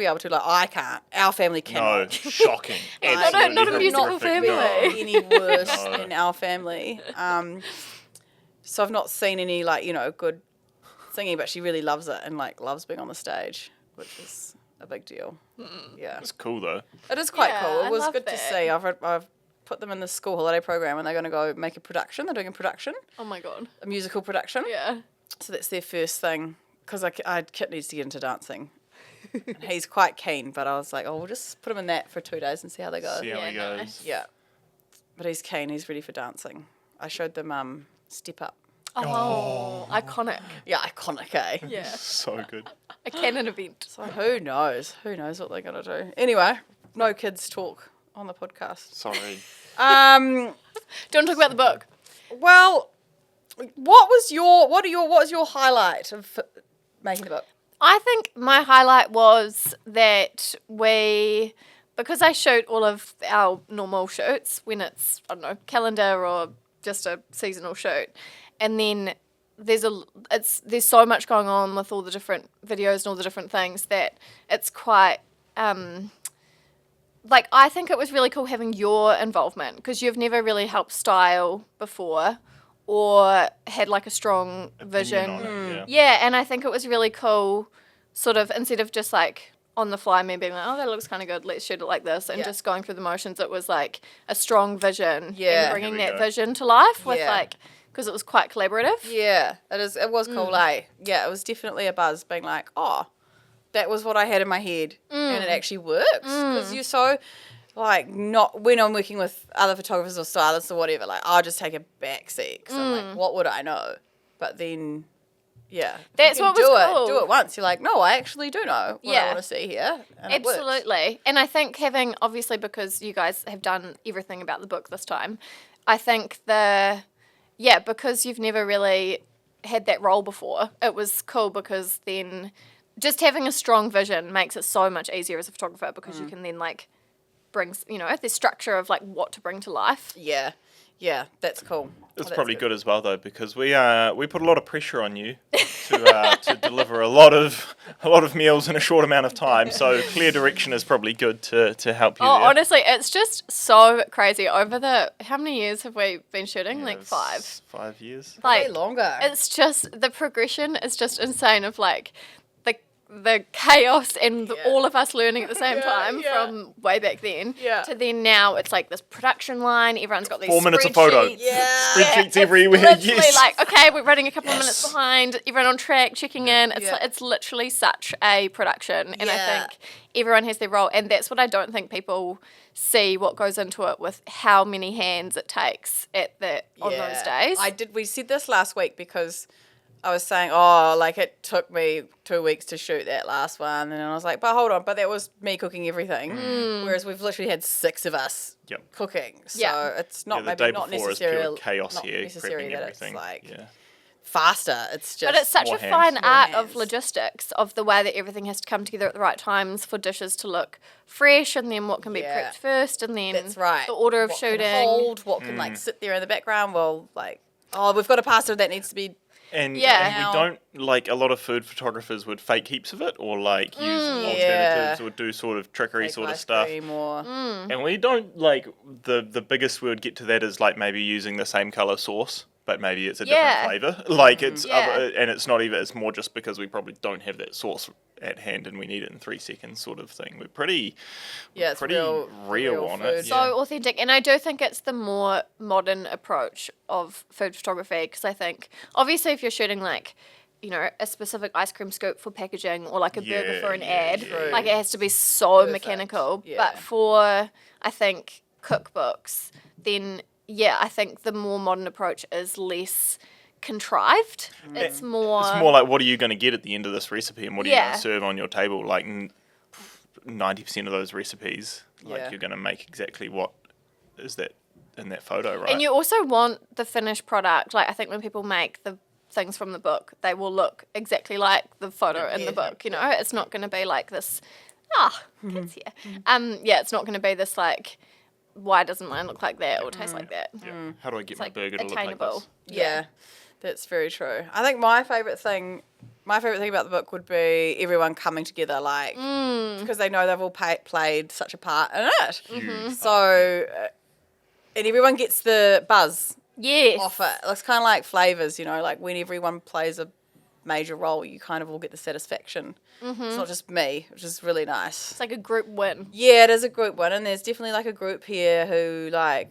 able to. Like, I can't. Our family No, cannot. shocking. Not a Absolutely musical horrific. family. No. Any worse No. in our family. So I've not seen any good singing, but she really loves it and loves being on the stage, which is a big deal. Yeah, It's cool though. it is quite Yeah, cool. I It was love good to that. see. I've put them in the school holiday program, and they're going to go make a production. They're doing a production, Oh my god. a musical production. Yeah. So that's their first thing, because Kit needs to get into dancing. And he's quite keen, but I was like, we'll just put him in that for 2 days and see how they go. See how he Yeah, goes. nice. Yeah, but he's keen. He's ready for dancing. I showed them Step Up. Oh, iconic. Yeah, iconic, eh? Yeah. So good. A canon event. So who knows? Who knows what they're gonna do? Anyway, no kids talk on the podcast. Sorry. Do you want to talk about the book? Well, what was your highlight of making the book? I think my highlight was that because I shoot all of our normal shoots when it's, I don't know, calendar or just a seasonal shoot, and then there's so much going on with all the different videos and all the different things that it's quite, I think it was really cool having your involvement, because you've never really helped style before or had a strong vision. Opinion on it, Yeah, and I think it was really cool, sort of, instead of just on the fly, me being like, oh, that looks kind of good, let's shoot it like this, and Yeah. just going through the motions. It was a strong vision, Yeah. and bringing Here we that go. vision to life with Yeah. because it was quite collaborative. Yeah, it is. It was cool, eh? Yeah, it was definitely a buzz, being like, that was what I had in my head, and it actually works, because you're so. Not when I'm working with other photographers or stylists or whatever, I'll just take a back seat, because I'm like, what would I know? But then, yeah. if That's you can what was cool. Do it once. You're like, no, I actually do know what I Yeah. want to see here. And it works. Absolutely. And I think having, obviously, because you guys have done everything about the book this time, I think because you've never really had that role before, it was cool, because then just having a strong vision makes it so much easier as a photographer, because you can then brings, the structure of what to bring to life. Yeah. Yeah, that's cool. It's That's probably good as well though, because we put a lot of pressure on you to deliver a lot of meals in a short amount of time. So clear direction is probably good to help you. Oh, there. honestly, it's just so crazy. Over how many years have we been shooting? Yeah, 5. it's 5 years. Way longer. It's just, the progression is just insane of the chaos and Yeah. all of us learning at the same Yeah, time yeah. from way back then Yeah. to then now it's this production line. Everyone's got these 4 minutes of photo. spreadsheets. Yeah. Spreadsheets It's everywhere. literally Yes. okay, we're running a couple of Yes. minutes behind. Everyone on track, checking in. It's Yeah. it's literally such a production, and I Yeah. think everyone has their role, and that's what I don't think people see what goes into it, with how many hands it takes on those days. We said this last week, because I was saying, it took me 2 weeks to shoot that last one. And I was like, but hold on, but that was me cooking everything. Whereas we've literally had 6 of us Yep. cooking. So Yeah. it's not The maybe day not before is necessarily pure chaos not here, necessarily prepping that everything. it's Yeah. faster. It's just But it's such more a hands. fine More art hands. of logistics, of the way that everything has to come together at the right times for dishes to look fresh, and then what can be Yeah. prepped first, and then that's right. the order of what shooting. Can hold, what can sit there in the background? Well, we've got a pasta that needs to be. And, Yeah. and we don't, a lot of food photographers would fake heaps of it, or use alternatives, Yeah. or do sort of trickery Take sort of ice stuff. cream or And we don't the biggest we would get to that is maybe using the same color sauce, but maybe it's a Yeah. different flavor. It's Yeah. other, and it's not even. It's more just because we probably don't have that sauce at hand and we need it in 3 seconds, sort of thing. We're pretty it's pretty real on it. food. So authentic, and I do think it's the more modern approach of food photography, because I think obviously if you're shooting a specific ice cream scoop for packaging, or a burger for an ad, yeah. it has to be so Perfect. mechanical. Yeah. But for, I think, cookbooks, then I think the more modern approach is less contrived. It's more It's more like, what are you going to get at the end of this recipe, and what are you going Yeah. to serve on your table? 90% of those recipes, Yeah. you're going to make exactly what is that in that photo, right? And you also want the finished product. I think when people make the things from the book, they will look exactly like the photo in the book. It's not going to be like this. Kids here. It's not going to be this why doesn't mine look like that or taste like that? Yeah. How do I get my like burger to look like attainable. this? Yeah. That's very true. I think my favourite thing about the book would be everyone coming together, like, because they know they've all played such a part in it. So, and everyone gets the buzz Yes. off it. It's kind of like Flavours, like when everyone plays a major role, you kind of all get the satisfaction. It's not just me, which is really nice. It's like a group win. Yeah, it is a group win, and there's definitely like a group here who I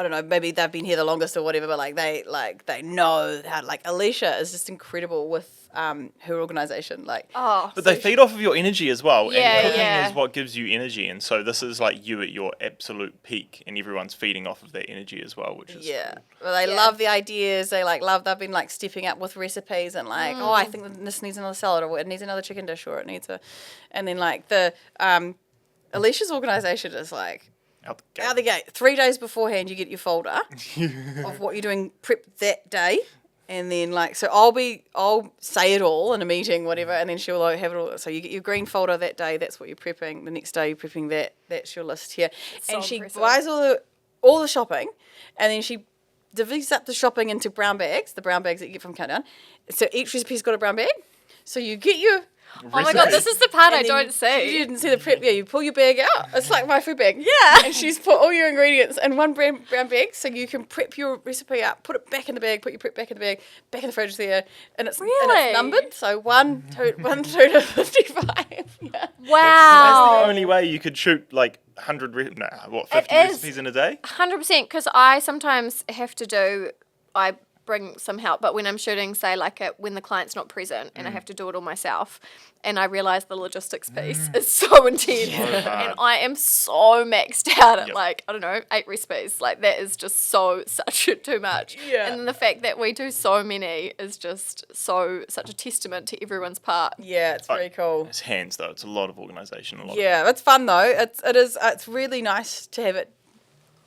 don't know, maybe they've been here the longest or whatever, but they know how, Alicia is just incredible with her organisation. But they feed off of your energy as well. Yeah, and cooking yeah. is what gives you energy. And so this is like you at your absolute peak and everyone's feeding off of that energy as well, which is yeah. cool. Well, they love the ideas. They they've been stepping up with recipes and I think that this needs another salad or it needs another chicken dish or it needs and then the Alicia's organisation is out the gate. 3 days beforehand, you get your folder of what you're doing prep that day. And then, so I'll say it all in a meeting, whatever, and then she'll have it all. So you get your green folder that day, that's what you're prepping. The next day, you're prepping that, that's your list here. And she buys all the shopping, and then she divides up the shopping into brown bags, the brown bags that you get from Countdown. So each recipe's got a brown bag. So you get your... Oh my God, this is the part I don't see. You didn't see the prep. Yeah, you pull your bag out. It's like my food bag. Yeah. And she's put all your ingredients in one brown bag so you can prep your recipe up, put it back in the bag, put your prep back in the bag, back in the fridge there. And it's numbered. So 1 to 55. Yeah. Wow. That's the only way you could shoot 100, 50 recipes in a day? 100%, because I sometimes have to I bring some help, but when I'm shooting, say when the client's not present and I have to do it all myself, and I realise the logistics piece is so intense, and I am so maxed out at I don't know, 8 recipes. That is just such too much. Yeah. And then the fact that we do so many is just such a testament to everyone's part. Yeah, it's very cool. It's hands though. It's a lot of organisation. Yeah, it's fun though. It's really nice to have it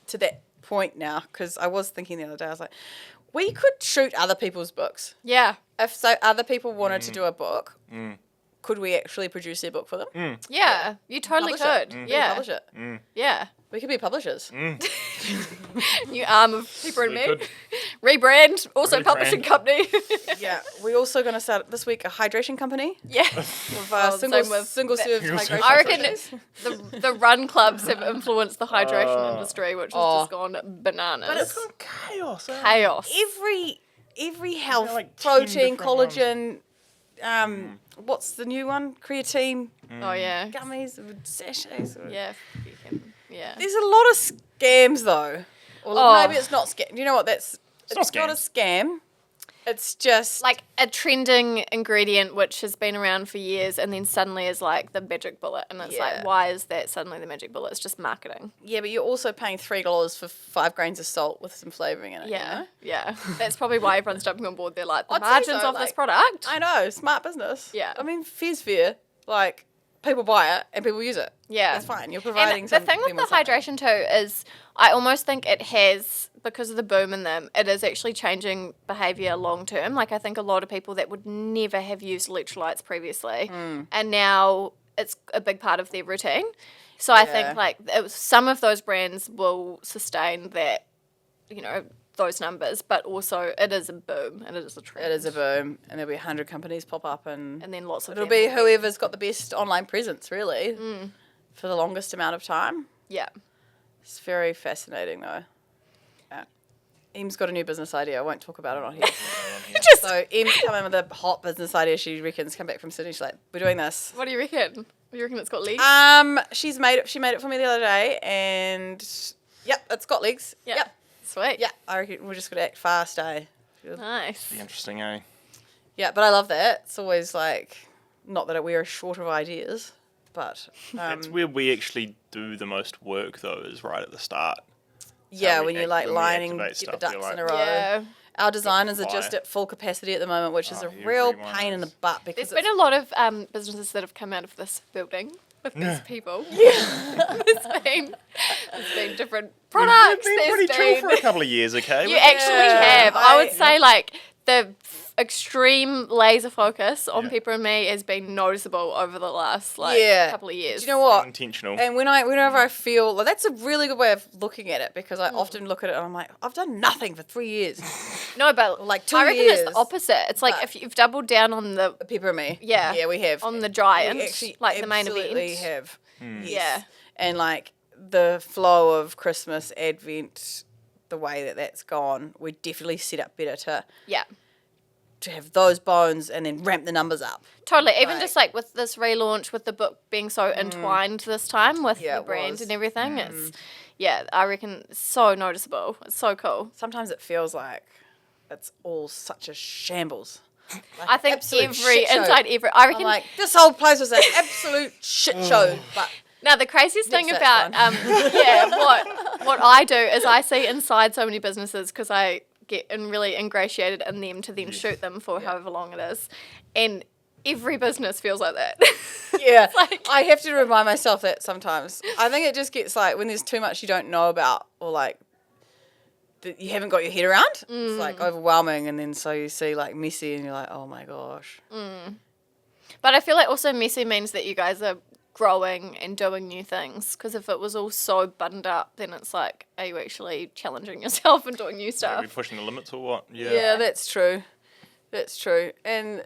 to that point now, because I was thinking the other day, I was like, we could shoot other people's books. Yeah. If other people wanted to do a book, could we actually produce their book for them? Yeah, you totally Publish could. it. Yeah. Publish it. Yeah. We could be publishers. New arm of Pepper and We Me. could. Rebrand, also Rebrand. publishing company. Yeah, we're also going to start this week a hydration company Yeah. with same with single serve Single serve. hydration. I reckon sachets. the run clubs have influenced the hydration industry, which has just gone bananas. But it's gone chaos. chaos. every health, like 10 protein, different collagen. What's the new one? Creatine, Oh yeah. gummies, sachets. Yeah. Yeah. There's a lot of scams though. Or Oh. maybe it's not scam. You know what? It's not a scam. It's just Like a trending ingredient which has been around for years and then suddenly is the magic bullet, and it's Yeah. why is that suddenly the magic bullet? It's just marketing. yeah, but you're also paying $3 for 5 grains of salt with some flavouring in it. Yeah. You know? Yeah. That's probably why everyone's jumping on board. They're like, the I'd say margins so, of this product. I know, smart business. Yeah. I mean, fair's fair. People buy it and people use it. Yeah. That's fine. You're providing And the thing with the hydration too is I almost think it has, because of the boom in them, it is actually changing behaviour long term. I think a lot of people that would never have used electrolytes previously and now it's a big part of their routine. So I think some of those brands will sustain that, those numbers, but also it is a boom and it is a trend. It is a boom, and there'll be 100 companies pop up, and then lots of it'll them be will whoever's got the best online presence, really, for the longest amount of time. Yeah. It's very fascinating, though. Em's got a new business idea. I won't talk about it on here. So Em's come in with a hot business idea. She reckons, come back from Sydney. She's like, "We're doing this." What do you reckon? Do you reckon it's got legs? She made it for me the other day, and yep, it's got legs. Yeah. Yep. Sweet. Yeah, I reckon we're just going to act fast, eh? Nice. Be interesting, eh? Yeah, but I love that. It's always not that we are short of ideas, but That's where we actually do the most work, though, is right at the start. yeah, we when you're when we lining, activate get the stuff, ducks you're in a like- row. Yeah. Our designers are fire. just at full capacity at the moment, which is a Oh, real everyone pain in the is. butt because There's been a lot of businesses that have come out of this building with these people. Yeah. there's been different products. We've been pretty chill for a couple of years, okay? You actually have. I would say the extreme laser focus on Yeah. Pepper and Me has been noticeable over the last couple of years. Do you know what? Intentional. And whenever I feel like that's a really good way of looking at it, because I often look at it and I'm like, I've done nothing for 3 years. No, but Like 2 I reckon years. it's the opposite. It's like but- if you've doubled down on the Pepper and Me. Yeah. Yeah, we have. on the giant, We actually like the main absolutely event. have. Yes. Yeah. And like the flow of Christmas, Advent, the way that that's gone, we definitely set up better to have those bones and then ramp the numbers up. Totally. Even Like- just like with this relaunch, with the book being so entwined this time with Yeah, the it brand was. and everything, it's I reckon it's so noticeable. It's so cool. Sometimes it feels like it's all such a shambles. Like I think absolute every shit show. inside every. I I'm reckon like, this whole place was an absolute shit show. But now the craziest thing Nick's about that what I do is I see inside so many businesses because I get really ingratiated in them to then shoot them for however long it is, and every business feels like that. yeah, like- I have to remind myself that sometimes. I think it just gets like when there's too much you don't know about, or like that you haven't got your head around. It's like overwhelming, and then so you see like messy, and you're like, oh my gosh. But I feel like also messy means that you guys are growing and doing new things. Because if it was all so buttoned up, then it's like, are you actually challenging yourself and doing new Are stuff? we pushing the limits or what? Yeah, that's true. That's true. And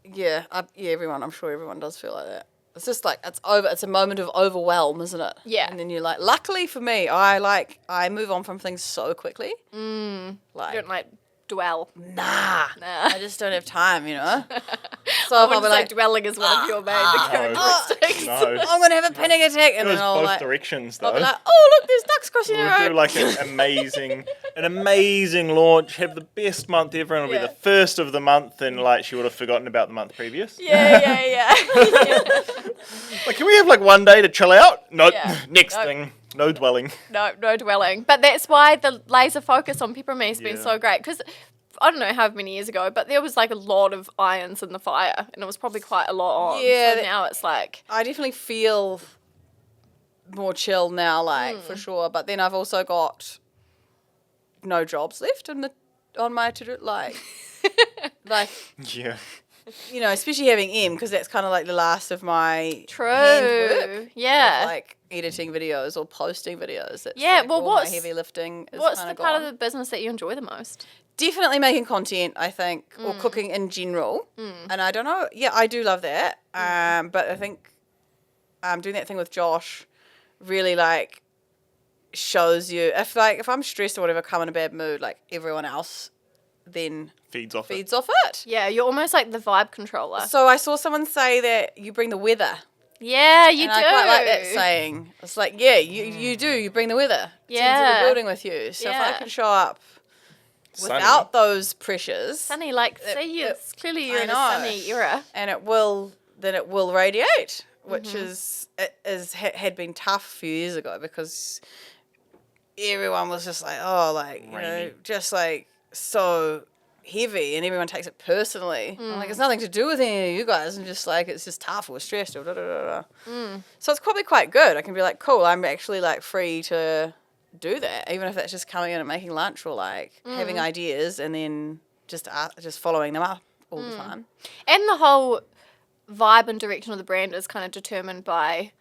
yeah, everyone. I'm sure everyone does feel like that. It's just like it's over. It's a moment of overwhelm, isn't it? Yeah. And then you're like, luckily for me, I move on from things so quickly. Like, You don't like dwell. nah, Nah. I just don't have time, you know. So I if I'll wouldn't be say like, dwelling is one of your main characteristics. No. I'm gonna have a panic attack, and Goes then I'll both like, directions I'll though. be like, oh look, there's ducks crossing the We'll do road. like an amazing launch, have the best month ever, and it'll Yeah. be the first of the month, and like she would have forgotten about the month previous. Yeah. Like, can we have like one day to chill out? Nope. Yeah. Next Nope. thing, no dwelling. No dwelling. But that's why the laser focus on Pepper and Me has been Yeah. so great. Because I don't know how many years ago, but there was like a lot of irons in the fire, and it was probably quite a lot on. Yeah, So now it's like, I definitely feel more chill now, like for sure. But then I've also got no jobs left on my to-do, like Yeah. you know, especially having M, because that's kind of like the last of my true. handwork. Yeah. Of, like editing videos or posting videos. That's Yeah, like well, all my what's- heavy lifting is What's kind the of part gone. of the business that you enjoy the most? Definitely making content, I think, or cooking in general. And I don't know. Yeah, I do love that. But I think doing that thing with Josh really like shows you if I'm stressed or whatever, come in a bad mood, like everyone else then Feeds off feeds off it. Yeah, you're almost like the vibe controller. So I saw someone say that you bring the weather. Yeah, you And do. I quite like that saying. It's like, yeah, you do. You bring the weather. It's into Yeah. the building with you. So if I Yeah. can show up Sunny. without those pressures, Sunny, like, see, it's clearly you're I in a know. sunny era. and it will radiate, which Mm-hmm. had been tough a few years ago because everyone was just like, oh, like, you know, Rainy. just like so heavy, and everyone takes it personally. I'm Mm. like, it's nothing to do with any of you guys, and just like it's just tough or stressed or da da da da. Mm. So it's probably quite good. I can be like, cool, I'm actually like free to do that, even if that's just coming in and making lunch or like Mm. having ideas and then just following them up all Mm. the time. And the whole vibe and direction of the brand is kind of determined by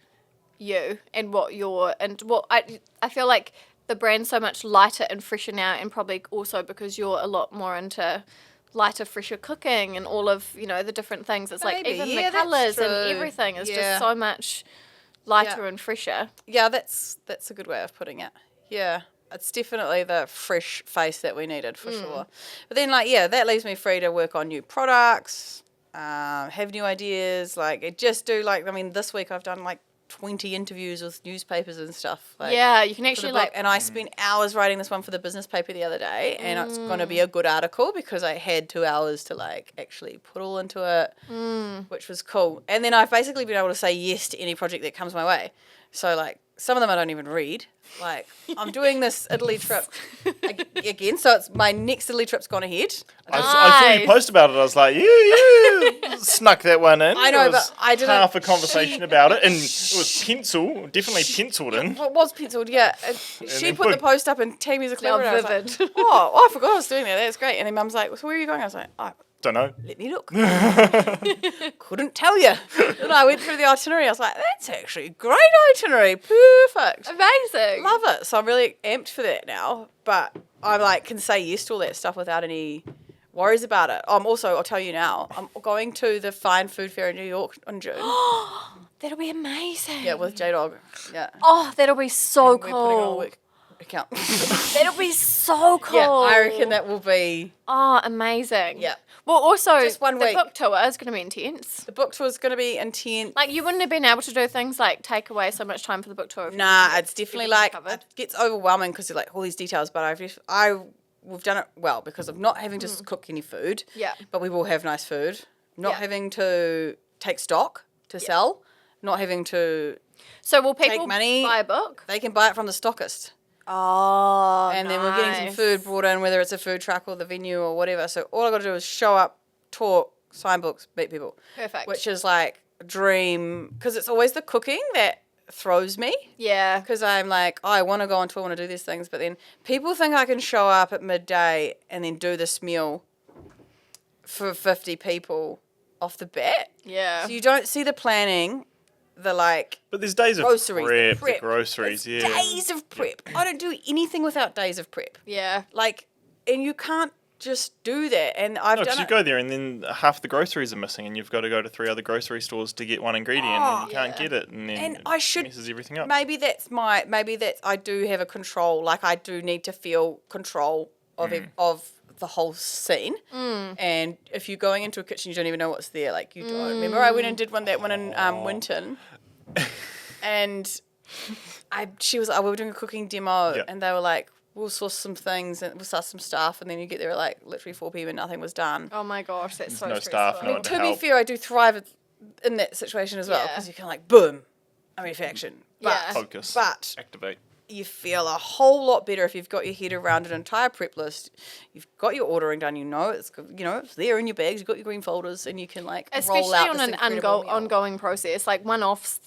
you and what I feel like the brand's so much lighter and fresher now, and probably also because you're a lot more into lighter, fresher cooking and all of, you know, the different things. It's like Maybe. even Yeah, the that's colours and true. everything is Yeah. just so much lighter Yeah. and fresher. Yeah, that's a good way of putting it. Yeah. It's definitely the fresh face that we needed for sure. But then like, yeah, that leaves me free to work on new products, have new ideas, like it just do like, I mean, this week I've done like 20 interviews with newspapers and stuff. Like, Yeah, you can for the actually book. like And I spent hours writing this one for the business paper the other day, and it's going to be a good article because I had 2 hours to like actually put all into it, which was cool. And then I've basically been able to say yes to any project that comes my way. So like some of them I don't even read. Like I'm doing this Italy trip again, so it's my next Italy trip's gone ahead. I saw you Nice. post about it. I was like, you snuck that one in. I know, It was but I didn't- half a conversation about it, and it was definitely penciled in. What was penciled? Yeah, she then put the boom. post up and tagged me as a How clever. And I was like, vivid. oh, I forgot I was doing that. That's great. And then Mum's like, so where are you going? I was like, oh, Don't know. Let me look. Couldn't tell you. And I went through the itinerary. I was like, that's actually a great itinerary. Perfect. Amazing. Love it. So I'm really amped for that now. But I like can say yes to all that stuff without any worries about it. Also, I'll tell you now, I'm going to the Fine Food Fair in New York in June. That'll be amazing. Yeah, with J-Dog. Yeah. Oh, that'll be so We're putting it on a cool. work account. That'll be so cool. Yeah, I reckon that will be... Oh, amazing. Yeah. Well, also, Just one the week. book tour is going to be intense. The book tour is going to be intense. Like, you wouldn't have been able to do things like take away so much time for the book tour. If you Nah, didn't it's definitely everything like covered. it gets overwhelming because you're like all these details. But we've done it well because of not having to cook any food. Yeah. But we will have nice food. Not Yeah. having to take stock to sell. Not having to. So will people money. buy a book? They can buy it from the stockist. Oh, And then we're getting some food brought in, whether it's a food truck or the venue or whatever. So all I got to do is show up, talk, sign books, meet people. Perfect. Which is like a dream because it's always the cooking that throws me. Yeah. Because I'm like, I want to go on tour, I want to do these things. But then people think I can show up at midday and then do this meal for 50 people off the bat. Yeah. So you don't see the planning, the like But there's days of groceries. prep, the groceries, It's yeah. days of prep. I don't do anything without days of prep. Yeah. Like, and you can't just do that. And I've No, done because you it. go there and then half the groceries are missing, and you've got to go to 3 other grocery stores to get one ingredient, and you can't yeah. get it, and then And it I should messes everything up. maybe that's I do have a control. Like I do need to feel control of of the whole scene. And if you're going into a kitchen, you don't even know what's there. Like you don't. Remember, I went and did one in Winton, and we were doing a cooking demo, Yeah. and they were like, we'll source some things and we'll source some stuff, and then you get there at like literally 4 p.m. and nothing was done. Oh my gosh, that's so no stressful. staff, no one To be help. fair, I do thrive in that situation as well Yeah. because you can like boom, I'm ready for action. But, Yeah. Focus. but Activate. you feel a whole lot better if you've got your head around an entire prep list. You've got your ordering done. You know it's there in your bags. You've got your green folders, and you can like Especially roll out on this an incredible meal. ongoing process. Like one-offs,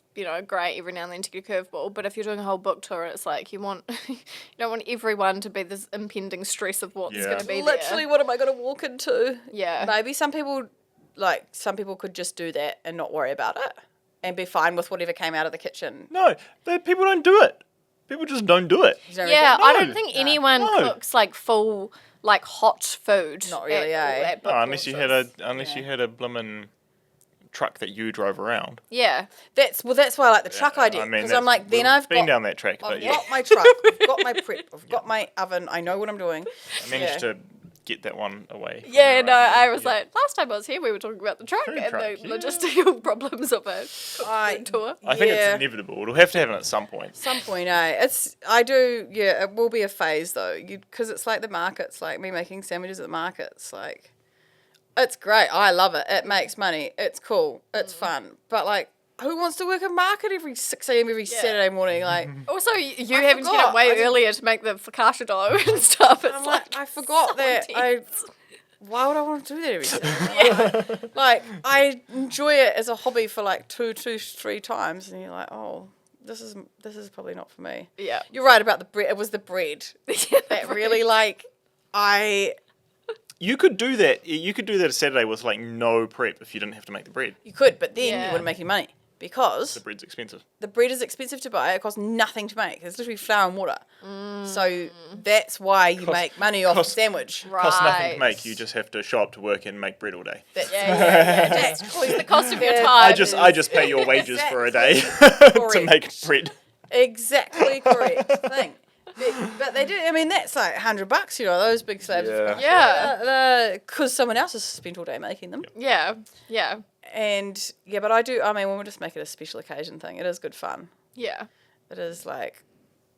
great every now and then to get a curveball. But if you're doing a whole book tour, it's like you don't want everyone to be this impending stress of what's Yeah. going to be Literally, there. what am I going to walk into? Yeah. Maybe some people could just do that and not worry about it and be fine with whatever came out of the kitchen. No, people don't do it. People just don't do it. You don't Yeah, reckon? I No. don't think anyone No. cooks like full, like hot food. Not really, at eh? book No, unless you tours. had a bloomin' truck that you drove around. Yeah. That's why I like the truck idea I mean, because that's- I'm like, then we've I've been got down that track, but I've yeah, got my truck, I've got my prep, I've got my oven, I know what I'm doing. I managed to get that one away. from Yeah, there, no, right? I was Yeah. like, last time I was here, we were talking about the truck Food and truck, the yeah. logistical problems of a food tour. I think Yeah. it's inevitable. It'll have to happen at some point. Some point, it will be a phase though, because it's like the markets, like me making sandwiches at the markets, like, it's great, I love it, it makes money, it's cool, it's fun, but like, who wants to work a market every 6 a.m. every Saturday morning, like, Also, you I having to get forgot. up way I didn't- earlier to make the focaccia dough and stuff. It's I'm like, I forgot so that, intense. why would I want to do that every Saturday? Like, I enjoy it as a hobby for like 3 times, and you're like, oh, this is probably not for me. Yeah. You're right about the bread. It was the bread that really like You could do that. You could do that a Saturday with like no prep if you didn't have to make the bread. you could, but then Yeah. you wouldn't make any money because The bread's expensive. the bread is expensive to buy. It costs nothing to make. It's literally flour and water. So that's why you make money off a sandwich. Costs nothing Right. to make. You just have to show up to work and make bread all day. That's, That's the cost of your Yeah. time. I just pay your wages for a day to make bread. exactly correct thing. But they do. I mean, that's like $100. Those big slabs. Yeah. Yeah. Because someone else has spent all day making them. Yeah. Yeah. And yeah, but I do. I mean, when we just make it a special occasion thing, it is good fun. Yeah. It is like,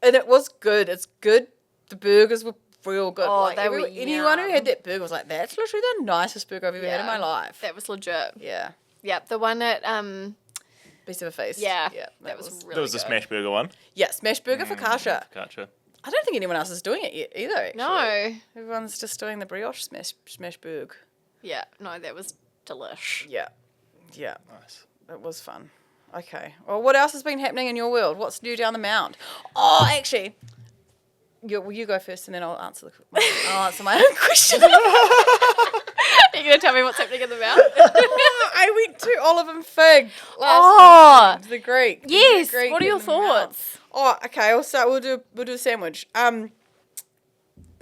and it was good. It's good. The burgers were real good. Oh, like, they were anyone who yum. had that burger was like, that's literally the nicest burger I've ever had in my life. That was legit. Yeah. Yeah. The one at Beast of a Feast. yeah. Yeah. That was really There was the good. smash burger one. Yeah, smash burger for Kasha. Gotcha. I don't think anyone else is doing it yet either, actually. No. Everyone's just doing the brioche smash burger. Yeah. No, that was delish. Yeah. Yeah. Nice. It was fun. Okay. Well, what else has been happening in your world? What's new down the mound? Oh, actually, you go first, and then I'll answer my own question. You're gonna tell me me what's happening in the mouth? I went to olive and fig last Oh, weekend, the Greek. yes. The Greek What are your in the mouth. thoughts? Oh, okay. We'll do a sandwich.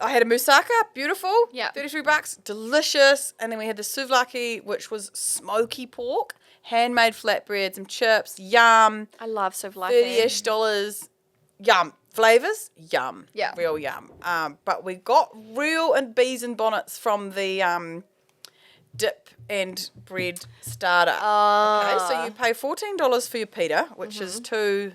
I had a moussaka, beautiful. Yeah. $33, delicious. And then we had the souvlaki, which was smoky pork, handmade flatbread, some chips, yum. I love souvlaki. $30-ish dollars, yum. Flavors, yum. Yeah. Real yum. But we got real and bees and bonnets from the dip and bread starter. Okay, so you pay $14 for your pita, which is two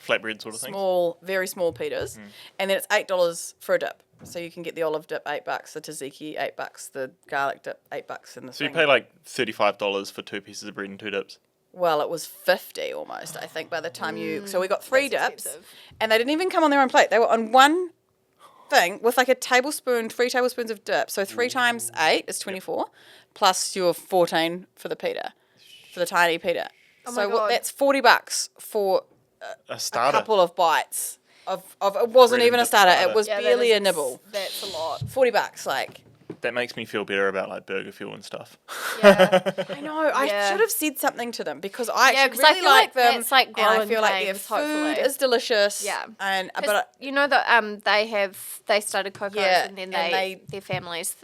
Flatbread sort of thing. small, very small pitas, and then it's $8 for a dip. So you can get the olive dip $8, the tzatziki $8, the garlic dip $8, and the So you thing. pay like $35 for 2 pieces of bread and 2 dips. Well, it was 50 almost, I think, by the time you. So we got 3 That's dips, expensive. and they didn't even come on their own plate. They were on one thing with like a tablespoon, 3 tablespoons of dip. So 3 times 8 is 24, plus your 14 for the pita, for the tiny pita. Oh my So God. that's $40 for A a starter. couple of bites of it wasn't Bread even and a dip starter. starter. It was Yeah, that barely is a nibble. That's a lot. $40, like. That makes me feel better about like burger fuel and stuff. Yeah. I know. I Yeah. should have said something to them because I Yeah, actually 'cause I really feel like like them. that's, like, and I growing feel like their pains, food hopefully. is delicious. Yeah. And 'Cause but you know that they started Coco's Yeah, and then and their families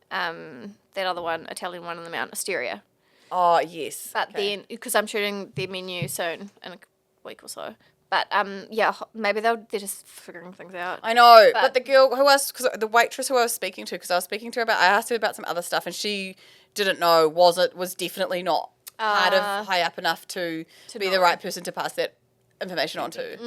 that other one, Italian one on the Mount, Asteria. oh yes. But okay. then because I'm shooting their menu soon in a week or so. But yeah, maybe they're just figuring things out. I know, but- but the girl who was because the waitress who I was speaking to, because I was speaking to her about, I asked her about some other stuff, and she didn't know was definitely not part of high up enough to be the know. right person to pass that information on to.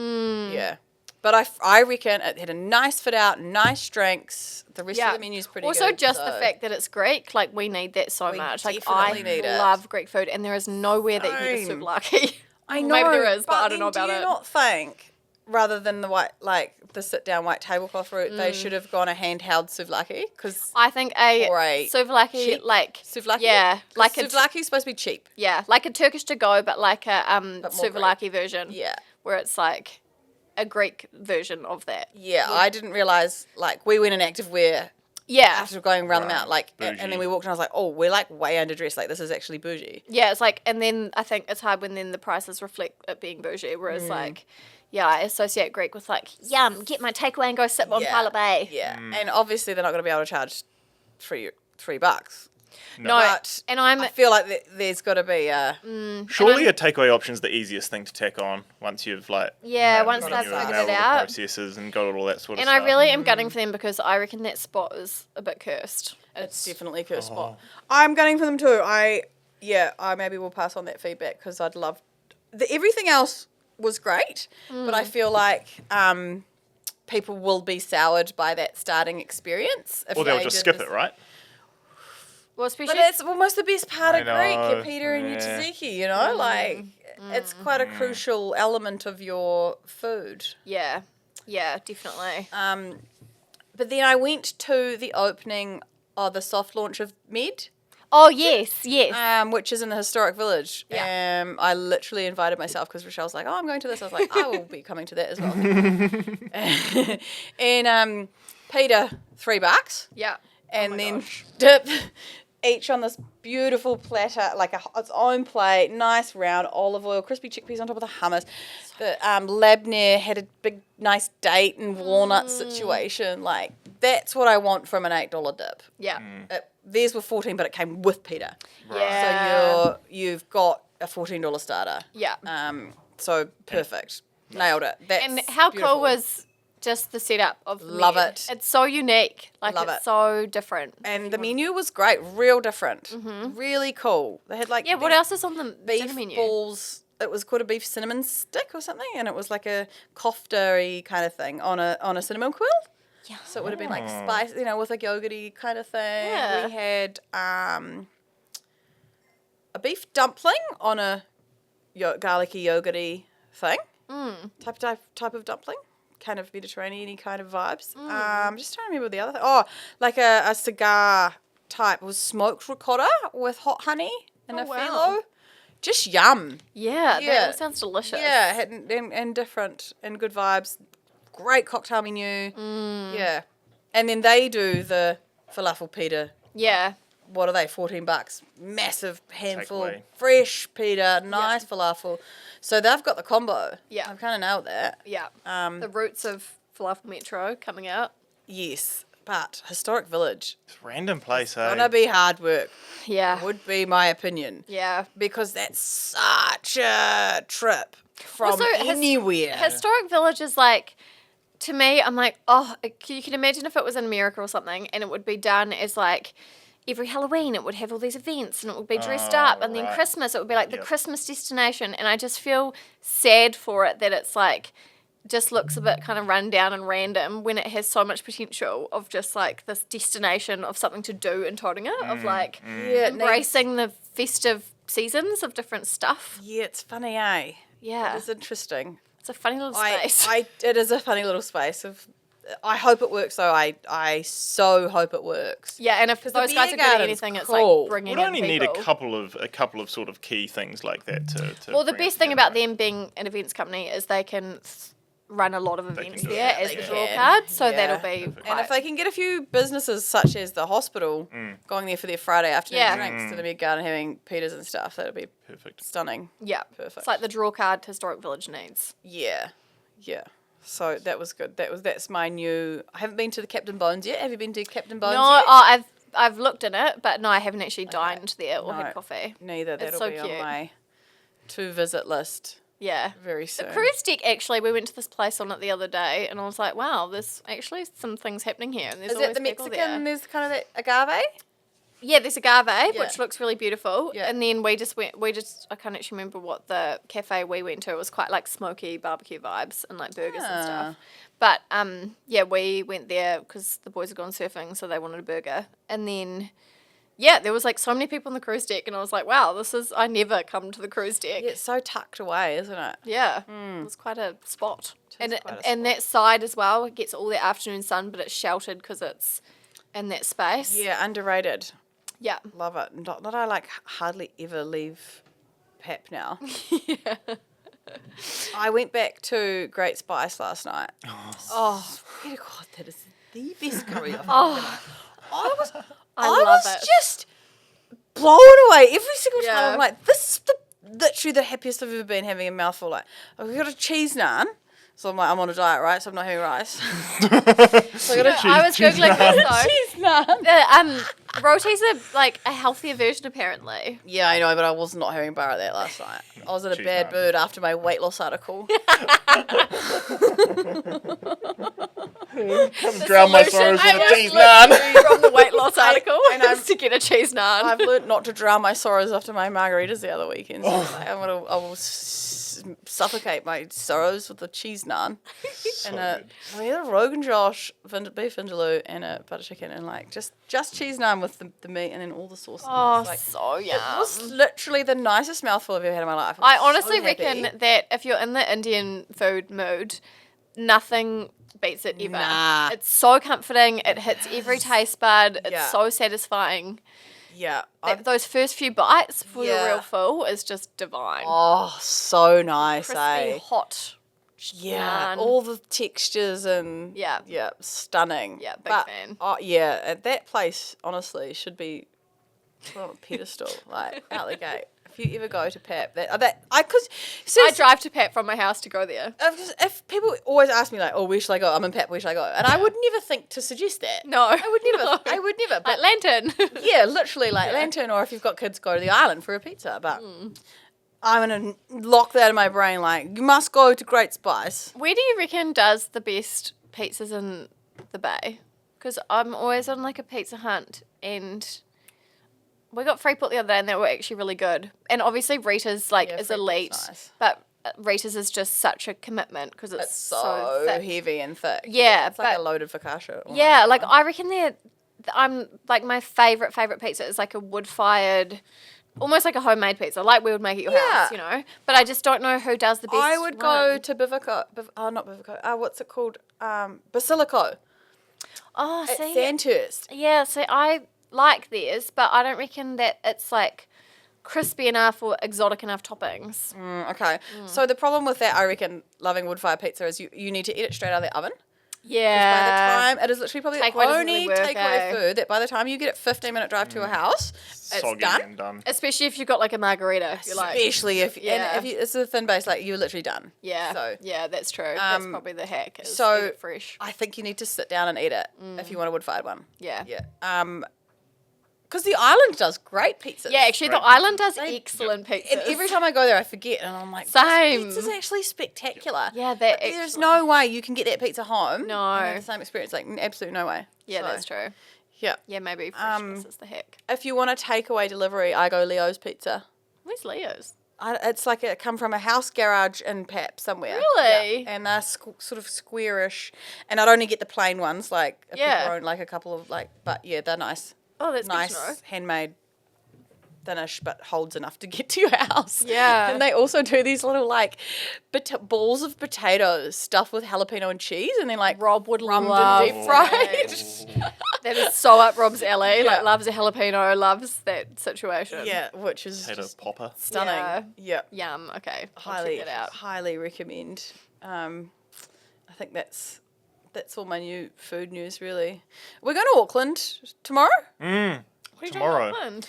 Yeah. But I reckon it had a nice fit out, nice drinks. The rest of the menu's pretty also, good. just the so- fact that it's Greek, like we need that so We much. Like definitely need it. love Greek food, and there is nowhere that you can get a Same. souvlaki. I know, Maybe there is, but I don't then know about do you it. not think, rather than the sit-down white tablecloth route, they should have gone a handheld souvlaki? Because I think Or a souvlaki, cheap like souvlaki, yeah, like a souvlaki's supposed to be cheap. yeah, like a Turkish to go, but like a But more souvlaki version. Yeah, where it's like a Greek version of that. yeah. I didn't realize we went in active wear Yeah, after going around the Right. mount, and Bougie. then we walked and I was like, oh, we're like way underdressed. Like this is actually bougie. yeah. It's like, and then I think it's hard when then the prices reflect it being bougie. Whereas like, yeah, I associate Greek with like, yum, get my takeaway and go sit on Yeah. Pilot Bay. Yeah, and obviously they're not going to be able to charge $3. No, But and I'm I feel like there's got to be a. Surely a takeaway option is the easiest thing to tack on once you've like Yeah, once got they've your figured nail it all the out. processes and got all that sort of and stuff. I really am gunning for them because I reckon that spot is a bit cursed. It's definitely a cursed Oh. spot. I'm gunning for them too. I maybe will pass on that feedback because I'd love. Everything else was great, but I feel like people will be soured by that starting experience. If or they'll they just did skip this- it, right? Well, But especially it's almost the best part of I Greek, your know, pita and your yeah. tzatziki, you know? Like, it's quite a crucial element of your food. yeah, definitely. But then I went to the opening of the soft launch of Med. Oh yes, Which is in the historic village. Yeah. I literally invited myself because Rochelle's like, oh, I'm going to this. I was like, I will be coming to that as well. And Peter, $3. yeah. And my then gosh. dip each on this beautiful platter, like its own plate, nice round olive oil, crispy chickpeas on top of the hummus. The Labner had a big, nice date and walnut situation. Like, that's what I want from an $8 dip. Yeah. Theirs were $14, but it came with Peter. Yeah. So you've got a $14 starter. Yeah. So perfect. Nailed it. That's And how beautiful. cool was just the setup of the Love menu? it. It's so unique. Like Love it's it. so different. And the menu was great, real different, really cool. They had like Yeah, what beef- else is on the dinner beef menu? balls. It was called a beef cinnamon stick or something, and it was like a kofta-y kind of thing on a cinnamon quill. Yeah. So it would have been like spice, with a yogurty kind of thing. Yeah. We had a beef dumpling on a garlicky yogurty thing. Type of dumpling. Kind of Mediterranean-y kind of vibes. Just trying to remember the other thing. Oh, like a cigar type. It was smoked ricotta with hot honey and Oh, a wow. phyllo. Just yum. Yeah, Yeah. that all sounds delicious. Yeah, and different and good vibes. Great cocktail menu. Yeah. And then they do the falafel pita Yeah. what are they? $14. Massive handful, Takeaway. fresh pita, nice falafel. So they've got the combo. Yeah. I've kind of nailed that. Yeah. The roots of Falafel Metro coming out. Yes, but historic village It's a random place, gonna be hard work. Yeah. Would be my opinion. Yeah. Because that's such a trip from Also, anywhere. Historic village is like, to me, I'm like, oh, you can imagine if it was in America or something, and it would be done as like every Halloween it would have all these events and it would be dressed up, and then right. Christmas it would be like the Yep. Christmas destination, and I just feel sad for it that it's like just looks a bit kind of run down and random when it has so much potential of just like this destination of something to do in Tauranga, of like Yeah, it needs- embracing the festive seasons of different stuff. Yeah, it's funny, eh? Yeah, It's interesting. it's a funny little space. It is a funny little space. I hope it works, though. I so hope it works. Yeah, and if the those guys beer are good at garden's anything, it's cool. like bringing We'd in only need people. a couple of sort of key things like that to Well, the bring it best thing together. about them being an events company is they can run a lot of events do it. there Yeah, as they the draw can. card, so Yeah. that'll be Perfect. And if quite- they can get a few businesses such as the hospital going there for their Friday afternoon Yeah. drinks to the Big Garden having pitas and stuff, that'd be Perfect. stunning. yeah, Perfect. it's like the draw card Historic Village needs. Yeah. Yeah. So that was good. That's my new. I haven't been to the Captain Bones yet. Have you been to Captain Bones No, yet? oh, I've looked in it, but no, I haven't actually dined there or No. had coffee. Neither. It's That'll so be on cute. my to visit list Yeah. very soon. The cruise deck, actually, we went to this place on it the other day, and I was like, wow, there's actually some things happening here. And there's Is always it the people Mexican? there. There's kind of that agave. Yeah, there's agave, Yeah. which looks really beautiful. Yeah. And then I can't actually remember what the cafe we went to. It was quite like smoky barbecue vibes and like burgers and Ah. stuff. But yeah, we went there because the boys had gone surfing, so they wanted a burger. And then, yeah, there was like so many people on the cruise deck, and I was like, wow, I never come to the cruise deck. Yeah, it's so tucked away, isn't it? Yeah, it was quite a spot. And quite a and that side as well, it gets all the afternoon sun, but it's sheltered because it's in that space. Yeah, underrated. Yeah. Love it. Not that I like hardly ever leave Pep now. Yeah. I went back to Great Spice last night. Oh, Dear God, that is the best curry I've Oh. ever had. I love was it. just blown away every single time. Yeah. I'm like, this is literally the happiest I've ever been having a mouthful. Like, I've got a cheese naan. So I'm like, I'm on a diet, right? So I'm not having rice. So I got a I was googling this though. cheese naan. Rotis are like a healthier version apparently. Yeah, I know, but I was not having bar at that last night. I was in a Cheese bad naan. mood after my weight loss article. Drown my sorrows with a cheese naan. From the weight loss article, and I'm- is to get a cheese naan. I've learnt not to drown my sorrows after my margaritas the other weekend. So like, I will suffocate my sorrows with a cheese naan and we had a Rogan Josh beef vindaloo and a butter chicken and like just cheese naan with the meat and then all the sauce. Oh, Like, so it yum. was literally the nicest mouthful I've ever had in my life. I was honestly so happy. reckon that if you're in the Indian food mood, nothing beats it ever. Nah. It's so comforting. It hits every taste bud. It's Yeah. so satisfying. Yeah. Those first few bites before Yeah. you're real full is just divine. Oh, so nice, Crispy, eh? hot. Yeah, naan. all the textures and Yeah. stunning. Yeah, big But, fan. Oh yeah, at that place honestly should be put on a pedestal, like out the gate. If you ever go to Pep, I drive to Pat from my house to go there. if people always ask me like, oh, where should I go? I'm in Pep, where should I go? And I would never think to suggest that. No. I would never. No. I would never. Like But Lantern. yeah, literally like Lantern, or if you've got kids, go to the island for a pizza. But I'm gonna lock that in my brain. Like, you must go to Great Spice. Where do you reckon does the best pizzas in the Bay? Because I'm always on like a pizza hunt, and we got Freeport the other day, and they were actually really good. And obviously Rita's like Yeah, is Freeport's elite, nice. but Rita's is just such a commitment because it's It's so so thick. heavy and thick. Yeah, it's like a but- loaded focaccia. almost. Yeah, like I reckon I'm like my favorite pizza is like a wood fired, almost like a homemade pizza, like we would make at your Yeah. house, you know. But I just don't know who does the best. I would go one. to Bivico. Not Bivico. What's it called? Basilico Oh, at see, Sandhurst. yeah. So I like theirs, but I don't reckon that it's like crispy enough or exotic enough toppings. Okay. So the problem with that, I reckon, loving wood fire pizza is you need to eat it straight out of the oven. Yeah. By the time, it is literally probably Takeaway the doesn't only really work, takeaway eh? food that by the time you get it 15-minute drive to a house, it's Soggy done. and done. Especially if you've got like a margarita. You're like, Especially if, Yeah. and if you, it's a thin base, like you're literally done. yeah. So yeah, that's true. That's probably the hack. Is so eat it fresh. I think you need to sit down and eat it if you want a wood-fired one. Yeah. Yeah. Because the island does great pizzas. Yeah, actually, the Great island pizzas. does excellent pizzas. And every time I go there, I forget, and I'm like, Same. This pizza's actually spectacular. Yeah, But they're there's excellent. no way you can get that pizza home. No. And have the same experience. Like, absolutely no way. Yeah, So, that's true. Yeah. Yeah, maybe freshness is the hack. If you want a takeaway delivery, I go Leo's Pizza. Where's Leo's? It's like it come from a house garage in Pap somewhere. Really? Yeah. And they're sort of squarish. And I'd only get the plain ones, like a Yeah. pepperoni, like a couple of but yeah, they're nice. Oh, that's Nice, good to know. handmade, thinnish, but holds enough to get to your house. Yeah. And they also do these little like balls of potatoes stuffed with jalapeno and cheese, and then like Rob would rummed love and deep fried. that. That is so up Rob's alley. Yeah. Like, loves a jalapeno, loves that situation. Yeah, which is Potato just popper. stunning. Yeah. Yum. Okay. I'll Highly, check it out. highly recommend. I think that's all my new food news really. We're going to Auckland tomorrow. What are you doing in Tomorrow. Auckland?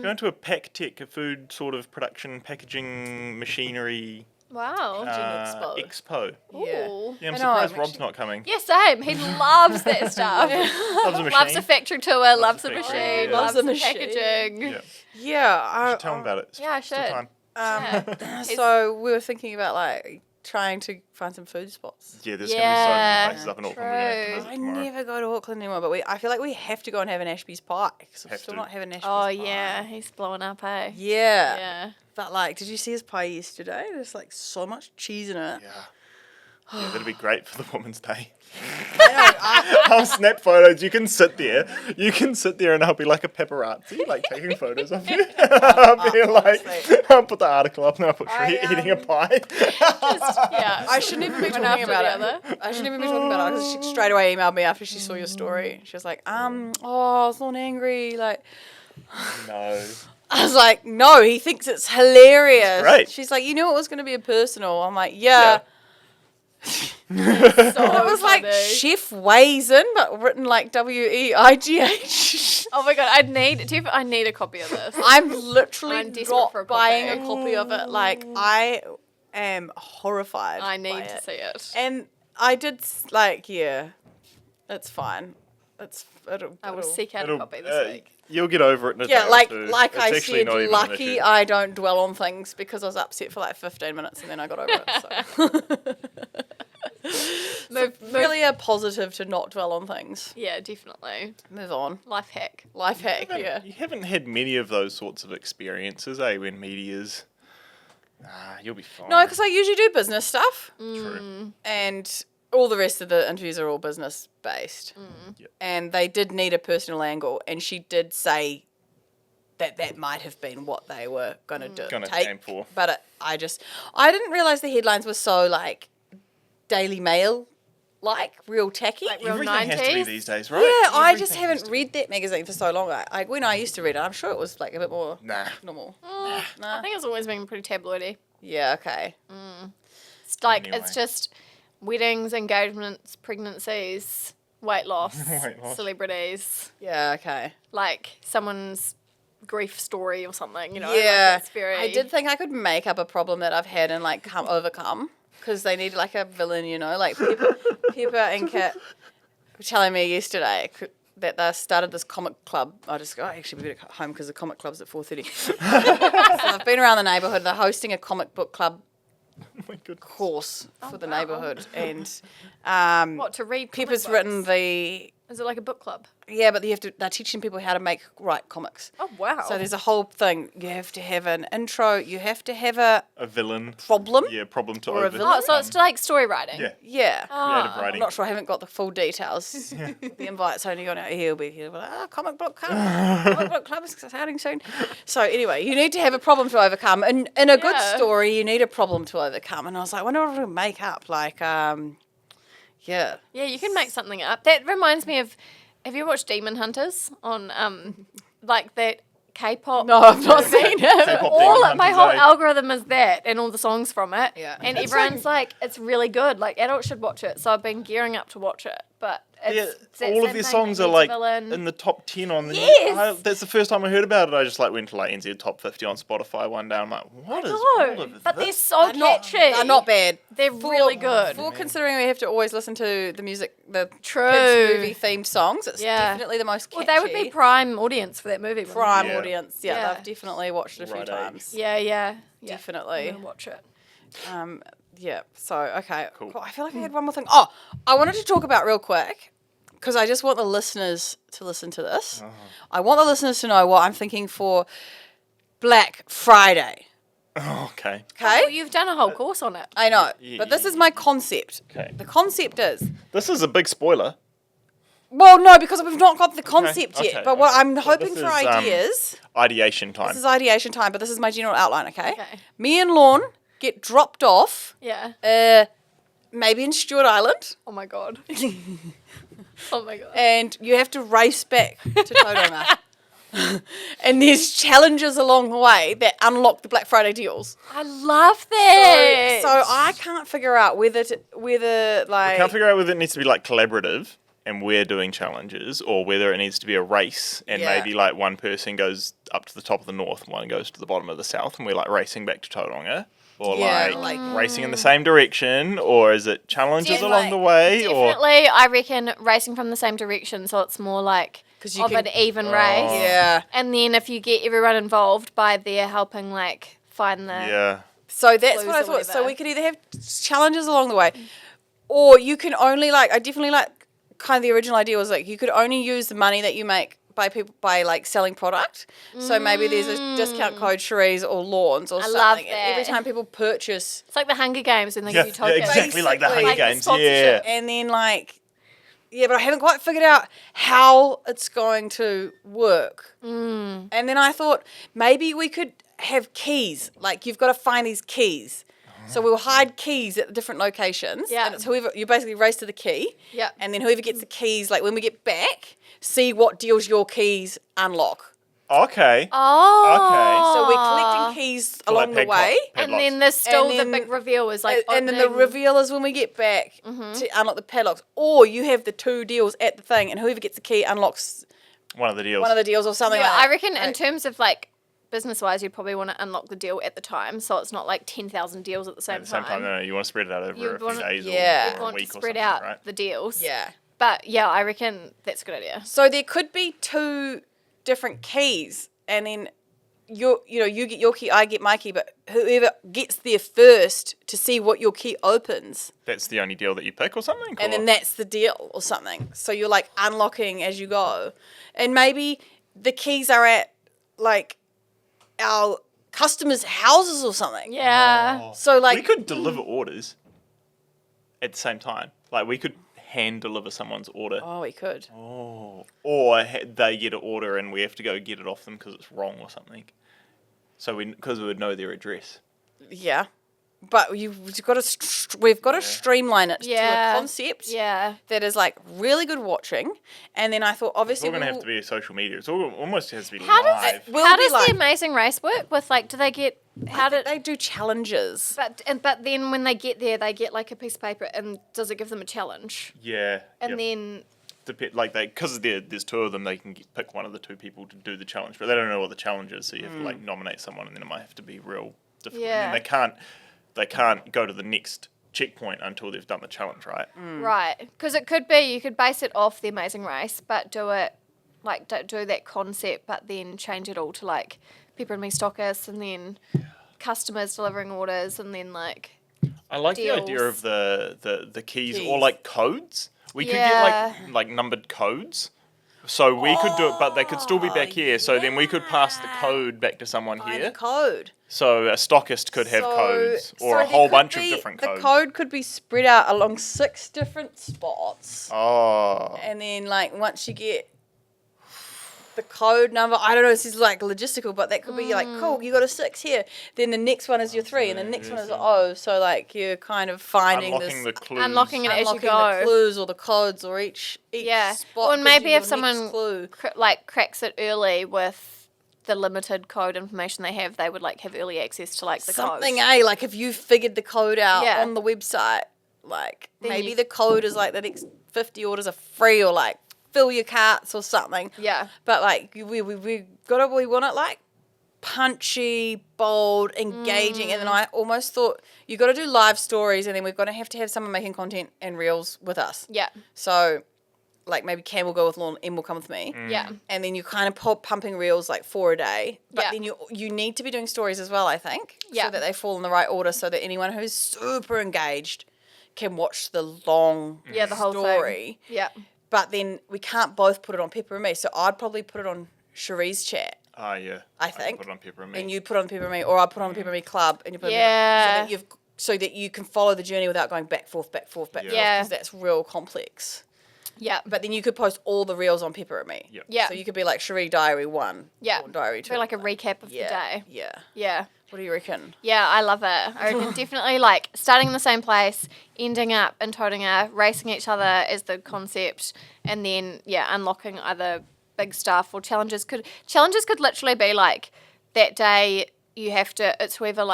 Going to a pack tech, a food sort of production, packaging, machinery Wow. expo. Yeah. Ooh. Yeah, I'm I know, surprised I'm Rob's actually- not coming. Yeah, same. He loves that stuff. Loves a machine. Loves a factory tour, loves a the factory, machine, yeah. loves Loves the the machine. packaging. Yeah. Yeah. Tell him about it. Yeah, I Still should. time. Yeah. So we were thinking about like trying to find some food spots. Yeah, there's Yeah, going to be so many places up in Auckland we're going to true. have to I visit tomorrow. never go to Auckland anymore, but I feel like we have to go and have an Ashby's pie because we're Have still to. not having Ashby's Oh, pie. yeah. He's blowing up, eh? Yeah. Yeah. But like, did you see his pie yesterday? There's like so much cheese in it. Yeah. Yeah, that'd be great for the Women's Day. I I'll snap photos. You can sit there. And I'll be like a paparazzi, like taking photos of you. I'll be like, honestly. I'll put the article up and I'll put I, Shri eating a pie. Yeah. I shouldn't even be One talking after about the it. other. I shouldn't even be talking about it because she straight away emailed me after she saw your story. She was like, oh, I was not angry. Like, No. I was like, no, he thinks it's hilarious. Great. She's like, you knew it was going to be a personal. I'm like, yeah. So It was like funny. Chef weighs in, but written like WEIGH. Oh my god, I need a copy of this. I'm literally I'm desperate not for a buying a copy. copy of it. Like, I am horrified. I by need it. to see it. And I did like, yeah, it's fine. I will seek out a It'll- copy this week. You'll get over it in a day Yeah, or like two. like It's I actually said, not even an lucky issue. I don't dwell on things because I was upset for like 15 minutes and then I got over it. So. Move, Really a positive to not dwell on things. Yeah, definitely. Move on. Life hack. Life hack, yeah. You haven't had many of those sorts of experiences, eh? When media's, you'll be fine. No, because I usually do business stuff True. and all the rest of the interviews are all business based. Yep. And they did need a personal angle and she did say that might have been what they were going to do. Gonna take, aim for. But I didn't realise the headlines were so like Daily Mail, like real tacky. Like real Everything has to be 90s? these days, right? Yeah, I just Everything has haven't to read that magazine for so long. Like when I used to read it, I'm sure it was like a bit more Nah. normal. I Nah. think it's always been pretty tabloidy. Yeah, okay. It's like Anyway. it's just weddings, engagements, pregnancies, weight loss, Weight loss. celebrities, Yeah, okay. like someone's grief story or something. You know, Yeah, like it's very. I did think I could make up a problem that I've had and like overcome because they need like a villain, you know, like Pepper and Kat were telling me yesterday that they started this comic club. I just go, actually, we better go home because the comic club's at 4:30. So I've been around the neighbourhood. They're hosting a comic book club Oh my goodness. course for the wow. neighbourhood, and What to read? comic Pepper's written books? the Is it like a book club? yeah, but they're teaching people how to write comics. Oh wow! So there's a whole thing. You have to have an intro. You have to have a A villain. problem. Yeah, problem to Or a overcome. villain? oh, so it's like story writing. Yeah, Yeah. creative Ah. writing. I'm not sure. I haven't got the full details. The invite's only gone out. He'll be here. Comic book club is starting soon. So anyway, you need to have a problem to overcome. And in a good Yeah. story, you need a problem to overcome. And I was like, I wonder what I can make up. Like, yeah. Yeah, you can make something up. That reminds me of. Have you watched Demon Hunters on like that K-pop. No, I've not seen it. K-pop All Demon my Hunters, whole eh? algorithm is that and all the songs from it. Yeah. And It's everyone's like, it's really good. Like adults should watch it. So I've been gearing up to watch it. But it's that all of same their thing, songs like, are like Villain. in the top 10 on the Yes! that's the first time I heard about it. I just like went to like NZ top 50 on Spotify one day. I'm like, what is all No, of but they're this? so catchy. They're not bad. They're really good. For considering we have to always listen to the music, the True. kids movie themed songs, it's Yeah. definitely the most catchy. Well, they would be prime audience for that movie. wouldn't prime Yeah. audience. Yeah, Yeah. they've definitely watched it a few Right times. they? Yeah. Definitely. I'm gonna watch it. Yeah. So okay. Cool. I feel like I had one more thing. Oh, I wanted to talk about real quick because I just want the listeners to listen to this. I want the listeners to know what I'm thinking for Black Friday. Oh, okay. Okay. Well, you've done a whole course on it. I know, Yeah, but this yeah, is my concept. Okay. The concept is. This is a big spoiler. Well, no, because we've not got the concept okay, yet. But what okay. I'm So hoping this for is, ideas. Ideation time. This is ideation time, but this is my general outline. Okay. Okay. Me and Lorne get dropped off. Yeah. Maybe in Stewart Island, Oh my god. Oh my god. and you have to race back to Tauranga. And there's challenges along the way that unlock the Black Friday deals. I love that. So I can't figure out whether like Can't figure out whether it needs to be like collaborative and we're doing challenges or whether it needs to be a race and Yeah. maybe like one person goes up to the top of the north and one goes to the bottom of the south and we're like racing back to Tauranga. Or Yeah, like like- racing in the same direction, or is it challenges Definitely. along the way? Or Definitely, I reckon racing from the same direction, so it's more like 'Cause you of can- an even race. yeah. And then if you get everyone involved by their helping, like find the yeah, So that's clues what I or thought. So whatever. we could either have challenges along the way, or you can only like. I definitely like kind of the original idea was like you could only use the money that you make by like selling product. So maybe there's a discount code Cherise or Lawns or I something. love And every that. time people purchase, It's like the Hunger Games when they yeah, give you tokens. exactly like the Basically, Hunger like the Games. sponsorship. Yeah, and then like, yeah, but I haven't quite figured out how it's going to work. And then I thought maybe we could have keys. Like you've got to find these keys. So we'll hide keys at different locations. Yeah. And it's whoever, you basically race to the key. Yeah. And then whoever gets the keys, like when we get back, see what deals your keys unlock. okay. Oh. So we're collecting keys along the way. And then there's still And then- the big reveal is like And then the opening- reveal is when we get back to unlock the padlocks. Or you have the two deals at the thing, and whoever gets the key unlocks one of the deals. one of the deals or something Yeah, like that. I reckon in Right. terms of like business wise, you'd probably want to unlock the deal at the time, so it's not like 10,000 deals at the same At the same time, no, you want to spread it out over You'd a few wanna- days Yeah. or You'd a want to week or spread something, out right? the deals. Yeah. But yeah, I reckon that's a good idea. So there could be two different keys, and then you get your key, I get my key, but whoever gets there first to see what your key opens, That's the only deal that you pick or something? and or- then that's the deal or something. So you're like unlocking as you go, and maybe the keys are at like our customers' houses or something. Yeah. Oh. So like we could deliver orders at the same time. Like we could hand deliver someone's order. Oh, we could. Oh. Or they get an order and we have to go get it off them because it's wrong or something. So because we would know their address. Yeah. But we've got to streamline it to Yeah. a concept Yeah. that is like really good watching. And then I thought, It's obviously, all going to have we'll- to be social media. It's all almost has to be How does live. Will how be does like- the Amazing Race work with like? Do they get how did? they do challenges. But then when they get there, they get like a piece of paper, and does it give them a challenge? Yeah. And yep. then Like because there's two of them, they can pick one of the two people to do the challenge, but they don't know what the challenge is, so you have to like nominate someone, and then it might have to be real difficult. Yeah. And they can't go to the next checkpoint until they've done the challenge, right? right, because it could be you could base it off the Amazing Race, but do it like do that concept, but then change it all to like people and me stockists, and then customers delivering orders, and then like I like the idea Deals. of the keys or Keys. like codes. We could Yeah. get like numbered codes. So we could do it, but they could still be back here. So then we could pass the code back to someone Find here. the code. So a stockist could have codes or a there whole could bunch of be- different The codes. code could be spread out along 6 different spots. Oh. And then, like, once you get the code number, I don't know, this is like logistical, but that could be like, cool, you got a 6 here. Then the next one is your 3, and the next one is an O. So, like, you're kind of finding Unlocking this. the clues. unlocking it as you Unlocking go. the clues or the codes or each Yeah. spot. Well, and gives maybe you if your someone next clue. like cracks it early with the limited code information they have would have early access to the Something, code. like if you figured the code out Yeah. on the website, Then maybe you- the code is the next 50 orders are free, or fill your carts or something. Yeah. But we want it punchy, bold, engaging, and then I almost thought you got to do live stories, and then we're going to have someone making content and reels with us. Yeah. So, maybe Cam will go with Lorne, Em will come with me. Yeah. And then you kind of pumping reels 4 a day. But Yeah. then you need to be doing stories as well, I think. Yeah. So that they fall in the right order, so that anyone who's super engaged can watch the long The whole story. thing. Yeah. But then we can't both put it on Pepper and Me. So I'd probably put it on Cherie's chat. Oh, yeah. I can think. put it on Pepper and Me. And you put it on Pepper and Me, or I put it on Pepper and Me Club, and you put it Yeah. on so that you can follow the journey without going back, forth, Yeah. because that's real complex. Yeah. But then you could post all the reels on Pepper and Me. Yep. Yeah. So you could be Cherie Diary 1. Yeah. Or Diary 2. Do a recap of the day. Yeah. Yeah. What do you reckon? Yeah, I love it. I reckon definitely starting in the same place, ending up in Tauranga, racing each other as the concept, and then unlocking either big stuff or challenges. Challenges could literally be that day you have to. It's whoever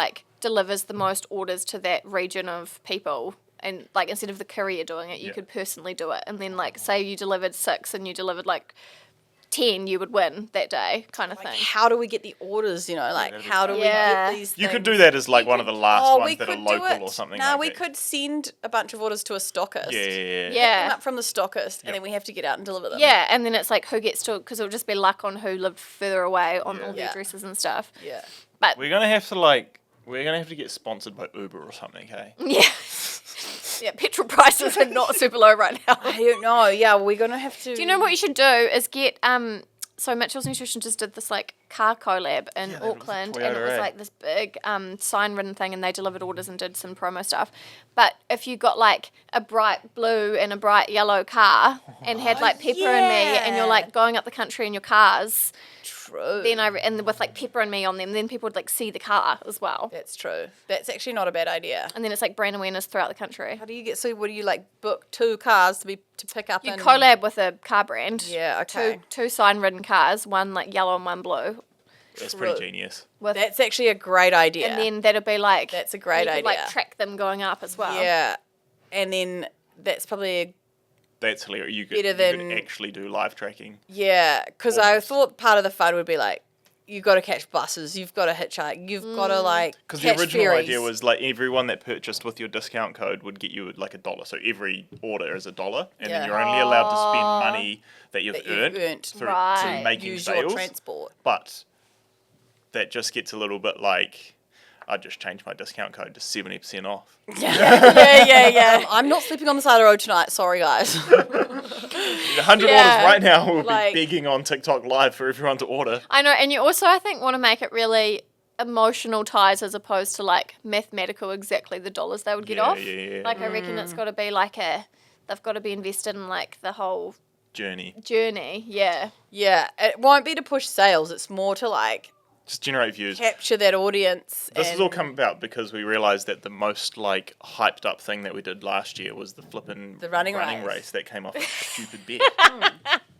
delivers the most orders to that region of people. And instead of the courier doing it, you could personally do it. And then say you delivered 6 and you delivered 10, you would win that day, kind of thing. How do we get the orders, that'd be how do we Yeah. get these You could things? do that as one of the last ones that are do local it. or something No, like we that. could send a bunch of orders to a stockist. Yeah. Pick them Yeah. up from the stockist, and then we have to get out and deliver them. Yeah, and then it's who gets to, because it'll just be luck on who lived further away on all the Yeah. addresses and stuff. Yeah. But We're gonna have to get sponsored by Uber or something, hey? yeah, yeah, petrol prices are not super low right now. I don't know. Yeah, we're going to have to... Do you know what you should do is get so Mitchell's Nutrition just did this car collab in Yeah, they did with Auckland, Toyota, and it was eh? this big sign written thing, and they delivered orders and did some promo stuff. But if you got a bright blue and a bright yellow car and had Pepper and Me, and you're yeah. going up the country in your cars, True. then and with Pepper and Me on them, then people would see the car as well. That's true. That's actually not a bad idea. And then it's brand awareness throughout the country. How do you get... So what do you, book 2 cars to pick up You and... collab with a car brand. Yeah, okay. Two sign-ridden cars, one yellow and one blue. That's pretty True. genius. With, That's actually a great idea. and then that'll be That's a great you could, idea. track them going up as well. Yeah. And then that's probably... That's hilarious. You Better could than- actually do live tracking. Yeah, because I thought part of the fun would be you've got to catch buses, you've got to hitchhike, you've got to Because catch the original ferries. idea was everyone that purchased with your discount code would get you $1. So every order is $1, and Yeah. then you're only allowed to spend money that you've That you've earned earned. through Right. making use sales. your transport. But that just gets a little bit I just changed my discount code to 70% off. Yeah. I'm not sleeping on the side of the road tonight. Sorry, guys. 100 Yeah. orders right now will Like- be begging on TikTok Live for everyone to order. I know, and you also, I think, want to make it really emotional ties as opposed to mathematical exactly the dollars they would get off. Yeah. I reckon it's got to be they've got to be invested in the whole Journey. journey. Yeah. Yeah, it won't be to push sales. It's more to Just generate views. capture that audience. This has all come about because we realised that the most hyped up thing that we did last year was the flippin' The running race race. that came off a stupid bet.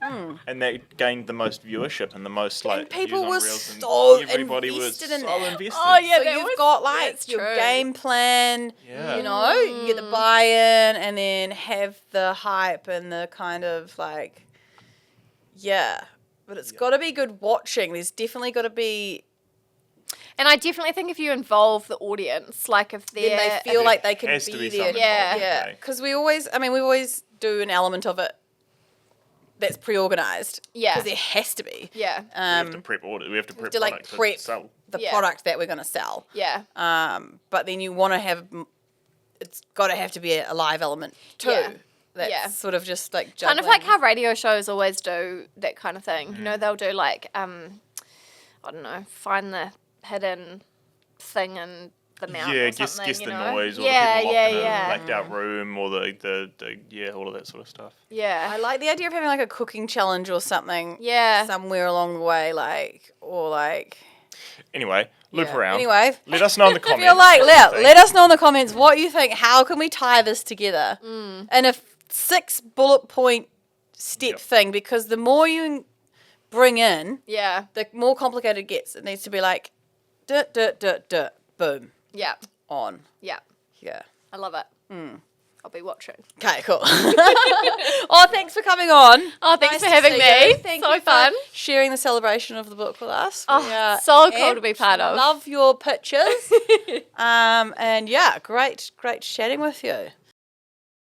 And that gained the most viewership and the most And people views on were reels, and so everybody was invested in so that. invested. Oh, yeah. So that you've was- got that's your true. game plan, Yeah. you get the buy-in, and then have the hype and the kind of but it's got to be good watching. There's definitely got to be, And I definitely think if you involve the audience, if they're... then they feel like they can has to be be there. something Yeah. involved, Yeah, okay. because we always do an element of it that's pre-organised. Yeah. Because there has to be. Yeah. We have to prep orders. We have to prep to product prep to sell. the Yeah. product that we're going to sell. Yeah. But then you want to have, it's got to have to be a live element too. Yeah. That's Yeah. sort of just Kind of juggling. like how radio shows always do that kind of thing. You know, they'll do I don't know, find the hidden thing in the mount Yeah, or guess something, you the know? noise or yeah, the people yeah, locked in yeah. a blacked out room or the all of that sort of stuff. Yeah. I like the idea of having a cooking challenge or something. Yeah. Somewhere along the way, Anyway, loop yeah. around. Anyway, Let us know in the if comments. you're what you let us know in the comments what you think. How can we tie this together? And a 6 bullet point step Yep. thing, because the more you bring in, Yeah. the more complicated it gets. It needs to be like, boom, Yeah. on. Yeah. Yeah. I love it. I'll be watching. Okay, cool. Oh, thanks for coming on. Oh, thanks Nice for to having see me. you. Thank So you for fun. sharing the celebration of the book with us. Oh, We are so cool to be amped. part of. Love your pictures. And yeah, great chatting with you.